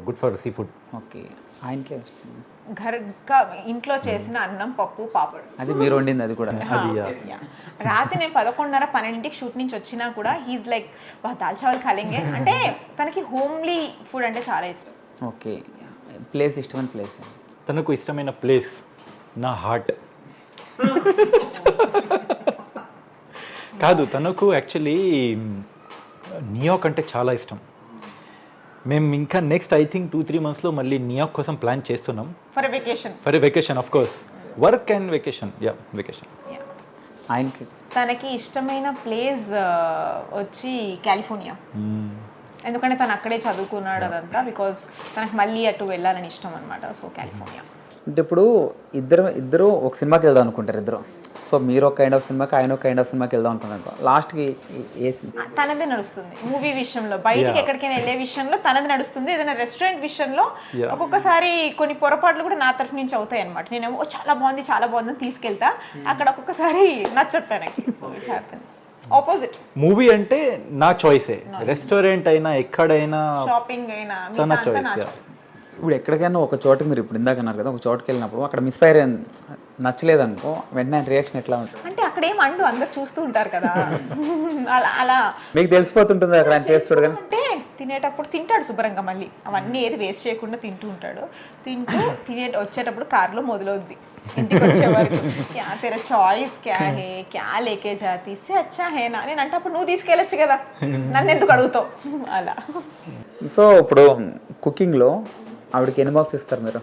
good for seafood. Okay, ఆయనకే ఇంట్లో చేసిన అన్నం, పప్పు, పాపడ్, అది మీరు వండింది అది కూడా? రాత్రి నేను 11:30-12 షూట్ నుంచి వచ్చినా కూడా హీస్ లైక్ దాల్ చావల్ ఖాళేంగే అంటే తనకి హోమ్లీ ఫుడ్ అంటే చాలా ఇష్టం. ఓకే, ప్లేస్ ఇష్టమైన ప్లేస్? తనకు ఇష్టమైన ప్లేస్ నా హార్ట్. కాదు, తనకు యాక్చువల్లీ న్యూయార్క్ అంటే చాలా ఇష్టం. మేము ఇంకా నెక్స్ట్ ఐ థింక్ 2-3 monthsలో మళ్ళీ న్యూయార్క్ కోసం ప్లాన్ చేస్తున్నాం. For vacation of course, work and vacation. Yeah, vacation. ఆయనకి తనకి ఇష్టమైన ప్లేస్ వచ్చి కాలిఫోర్నియా. ఎందుకంటే తను అక్కడే చదువుకున్నాడు అదంతా, బికాస్ తనకు మళ్ళీ అటు వెళ్ళాలని ఇష్టం అనమాట. So California. అంటే ఇప్పుడు ఇద్దరు ఒక సినిమాకి వెళ్దాం అనుకుంటారు ఇద్దరు. సో మీరు ఒక కైండ్ ఆఫ్ సినిమాకి, ఆయన ఒక కైండ్ ఆఫ్ సినిమాకి వెళ్దాం అనుకున్నారు. లాస్ట్కి ఏ తనదే నడుస్తుంది మూవీ విషయంలో, బయటికి ఎక్కడికైనా వెళ్ళే విషయంలో తనది నడుస్తుంది. ఏదైనా రెస్టారెంట్ విషయంలో ఒక్కొక్కసారి కొన్ని పొరపాట్లు కూడా నా తరఫు నుంచి అవుతాయి అనమాట. నేనేమో చాలా బాగుంది తీసుకెళ్తా, అక్కడ ఒక్కొక్కసారి నచ్చదు తనకి. So it happens. Opposite. Movie అంటే నా చాయిసే, రెస్టారెంట్ అయినా ఎక్కడైనా షాపింగ్ అయినా తన చాయిస్. ఇప్పుడు ఎక్కడికైనా ఒక చోటుకి, మీరు ఇప్పుడు ఇందాక అన్నారు కదా, ఒక చోటుకి వెళ్ళినప్పుడు అక్కడ మిస్ఫైర్ నచ్చలేదు అనుకో, వెంటనే రియాక్షన్ ఎట్లా ఉంటుంది? అంటే అక్కడ ఏం అండు అందరు చూస్తూ ఉంటారు కదా, అలా మీకు తెలిసిపోతుంటుంది అక్కడ ఆయన టేస్ట్ చూడగానే. అంటే తినేటప్పుడు తింటాడు శుభ్రంగా, మళ్ళీ అవన్నీ ఏది వేస్ట్ చేయకుండా తింటూ ఉంటాడు. వచ్చేటప్పుడు కార్లో మొదలవుద్ది ఇంటికి వచ్చే వరకు, క్యా తెరా చాయిస్ క్యా హే, క్యా లేకే జాతి ఇస్తే అచ్చా హేనా. నేను అంటే అప్పుడు నువ్వు తీసుకెళ్ళొచ్చు కదా, నన్ను ఎందుకు అడుగుతావు అలా. సో ఇప్పుడు కుకింగ్లో ఆవిడకి ఎన్ని మార్క్స్ ఇస్తారు మీరు?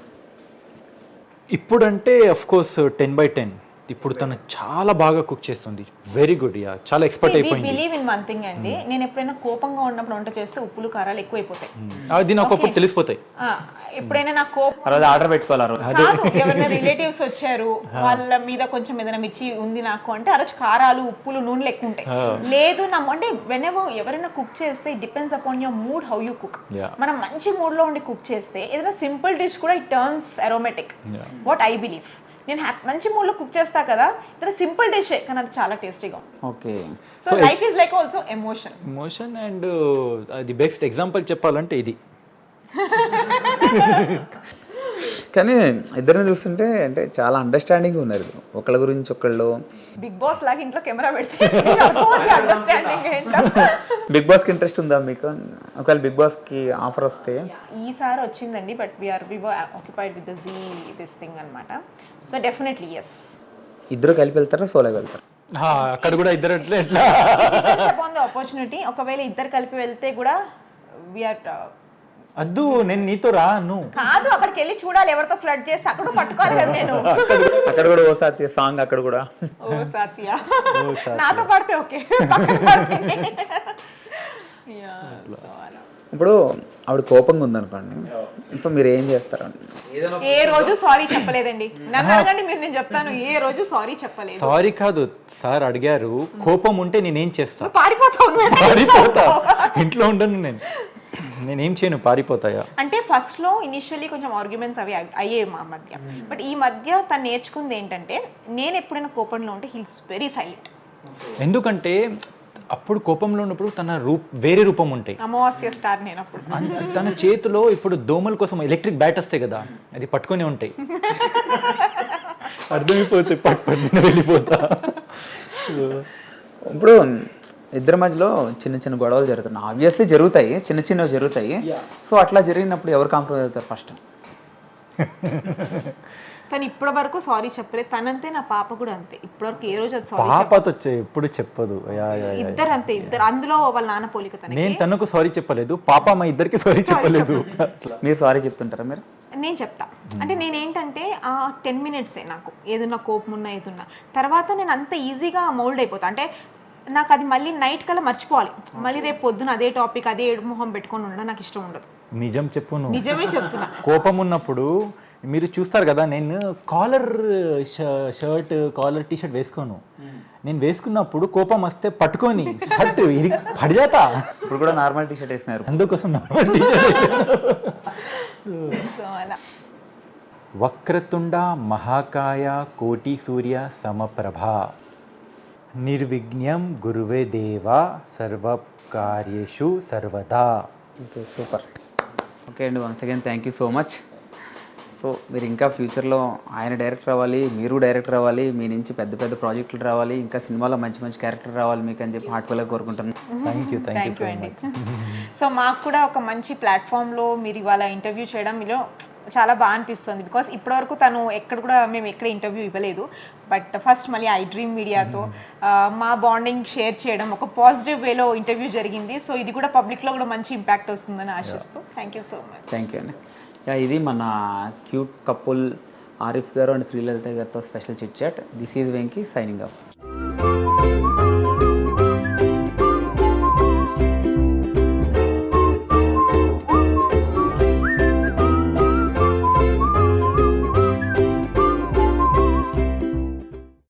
ఇప్పుడు అంటే అఫ్ కోర్స్ 10/10. ఇప్పుడు తను చాలా బాగా కుక్ చేస్తుంది, వెరీ గుడ్. యా, చాలా ఎక్స్పర్ట్ అయిపోయింది. బిలీవ్ ఇన్ వన్ థింగ్ అండి, నేను ఎప్పుడైనా కోపంగా ఉన్నప్పుడు వంట చేస్తే ఉప్పులు కారాలు ఎక్కువైపోతాయి. అది నాకు అప్పుడు తెలిసిపోతాయి. ఎప్పుడైనా నాకు కోపం ఆర్డర్ పెట్టుకోవాలి. ఎవరైనా రిలేటివ్స్ వచ్చారు, వాళ్ళ మీద కొంచెం ఏదైనా మిర్చి ఉంది నాకు అంటే, ఆ రోజు కారాలు, ఉప్పులు, నూనెలు ఎక్కువ ఉంటాయి. లేదు అంటే ఎవరైనా కుక్ చేస్తే it depends upon your mood, how you cook. మనం మంచి మూడ్ లో ఉండి కుక్ చేస్తే ఏదైనా సింపుల్ డిష్ కూడా it turns aromatic. What I believe. నేను మంచి మూడ్లో కుక్ చేస్తా కదా, ఇది సింపుల్ డిష్ కానీ అది చాలా టేస్టీగా. Okay, so life is like also emotion. And అది బెస్ట్ ఎగ్జాంపుల్ చెప్పాలంటే ఇది. కానీ ఇద్దరిని చూస్తుంటే అంటే చాలా అండర్స్టాండింగ్ ఉన్నారు, ఒకళ్ళ గురించి ఒకళ్ళు. బిగ్ బాస్ లాగా ఇంట్లో కెమెరా పెడితే అండర్స్టాండింగ్ ఏంటో. బిగ్ బాస్కి ఇంట్రెస్ట్ ఉందా మీకు? ఒకవేళ బిగ్ బాస్కి ఆఫర్ వస్తే? ఈసారి వచ్చిందండి, but we were occupied with the జీ దిస్ థింగ్ అనమాట. So definitely yes. ఇద్దరు కలిపి వెళ్తారా, సోలోగా వెళ్తారా? అక్కడ కూడా ఇద్దరు ఎట్లా అపాన్ ద ఆపర్చునిటీ. ఒకవేళ ఇద్దరు కలిపి వెళ్తే కూడా వీఆర్ అద్దు, నేను నీతో రాను. కాదు, అక్కడికి వెళ్ళి చూడాలి ఎవరితో ఫ్లడ్ చేస్తే అక్కడ పట్టుకోవాలి కదా నేను. అక్కడ కూడా ఓ సాతి సాంగ్ అక్కడ కూడా. ఓ సాత్యా నాతో పడితే ఓకే. ఇప్పుడు ఆవిడ కోపంగా ఉందనుకోండి, సో మీరు ఏం చేస్తారు? ఏ రోజు సారీ చెప్పలేదండి. నన్ను అడగండి మీరు, నేను చెప్తాను. ఏ రోజు సారీ చెప్పలేదు. సారీ కాదు సార్, అడిగారు కోపం ఉంటే నేనేం చేస్తా? పారిపోతావు. పారిపోతా, ఇంట్లో ఉండను నేనేం చేయను, పారిపోతాయా? అంటే ఫస్ట్ లో ఇనిషియల్లీ కొంచెం ఆర్గ్యుమెంట్స్ అవి అయ్యాయి మా మధ్య. బట్ ఈ మధ్య తను నేర్చుకుంది ఏంటంటే, నేను ఎప్పుడైనా కోపంలో ఉంటే హీల్స్ వెరీ సైలెంట్. ఎందుకంటే అప్పుడు కోపంలో ఉన్నప్పుడు తన వేరే రూపం ఉంటాయి. అమావాస్య స్టార్ నేను అప్పుడు. తన చేతిలో ఇప్పుడు దోమల కోసం ఎలక్ట్రిక్ బ్యాట్ వస్తాయి కదా, అది పట్టుకొని ఉంటాయి. అర్థమైపోతాయి, పట్టుకొని వెళ్ళిపోతా. ఇప్పుడు ఇద్దరి మధ్యలో చిన్న చిన్న గొడవలు జరుగుతున్నాయి, ఆబ్వియస్లీ జరుగుతాయి, చిన్న చిన్నవి జరుగుతాయి. సో అట్లా జరిగినప్పుడు ఎవరు కాంప్రమైజ్ అవుతారు ఫస్ట్? తను ఇప్పటి వరకు సారీ చెప్పలేదు. తనంతే, నా పాప కూడా అంతే. ఇప్పటివరకు ఏ రోజు అది సారీ పాపతో ఎప్పుడు చెప్పదు. ఇద్దరు అంతే, ఇద్దరు. అందులో వాళ్ళ నాన్న పోలిక తనకి. నేను తనకు సారీ చెప్పలేదు, పాప మా ఇద్దరికి సారీ చెప్పలేదు. మీరు సారీ చెప్తుంటారా? మీరు? నేను చెప్తా. అంటే నేనేంటంటే 10 minutes నాకు ఏదన్నా కోపం ఉన్నా ఏదున్నా, తర్వాత నేను అంత ఈజీగా మౌల్డ్ అయిపోతా. అంటే నాకు అది మళ్ళీ నైట్ కల్లా మర్చిపోవాలి. మళ్ళీ రేపు పొద్దున అదే టాపిక్, అదే ఏడు మొహం పెట్టుకొని ఉండడం నాకు ఇష్టం ఉండదు. నిజం చెప్పు, నిజమే చెప్తున్నా. కోపం ఉన్నప్పుడు మీరు చూస్తారు కదా, నేను collar shirt collar T shirt వేసుకోను. నేను వేసుకున్నప్పుడు కోపం వస్తే పట్టుకొని షర్ట్ పడిజాతా. ఇప్పుడు కూడా నార్మల్ టీ షర్ట్ వేసినారు, అందుకోసం నార్మల్ టీ షర్ట్. వక్రతుండ మహాకాయ కోటి సూర్య సమప్రభ నిర్విఘ్నం గురువే దేవ సర్వకార్యేషు సర్వదా. Okay, super. ఓకే అండి, once again thank you so much. So మీరు ఇంకా ఫ్యూచర్లో ఆయన డైరెక్టర్ అవ్వాలి, మీరు డైరెక్టర్ అవ్వాలి, మీ నుంచి పెద్ద పెద్ద ప్రాజెక్టులు రావాలి, ఇంకా సినిమాలో మంచి మంచి క్యారెక్టర్ రావాలి మీకు అని చెప్పి హార్ట్ఫుల్గా కోరుకుంటున్నాను. Thank you so much. So మాకు కూడా ఒక మంచి ప్లాట్ఫామ్లో మీరు ఇవాళ ఇంటర్వ్యూ చేయడం మీలో చాలా బాగా అనిపిస్తుంది. బికాస్ ఇప్పటివరకు తను మేము ఎక్కడ ఇంటర్వ్యూ ఇవ్వలేదు. బట్ ఫస్ట్ మళ్ళీ ఐ డ్రీమ్ మీడియాతో మా బాండింగ్ షేర్ చేయడం ఒక పాజిటివ్ వేలో ఇంటర్వ్యూ జరిగింది. సో ఇది కూడా పబ్లిక్లో కూడా మంచి ఇంపాక్ట్ వస్తుందని ఆశిస్తూ thank you so much. Thank you అండి. ఇది మన క్యూట్ కపుల్ ఆరిఫ్ గారు అండ్ శ్రీలలిత గారితో special chit chat. This is Venky signing of.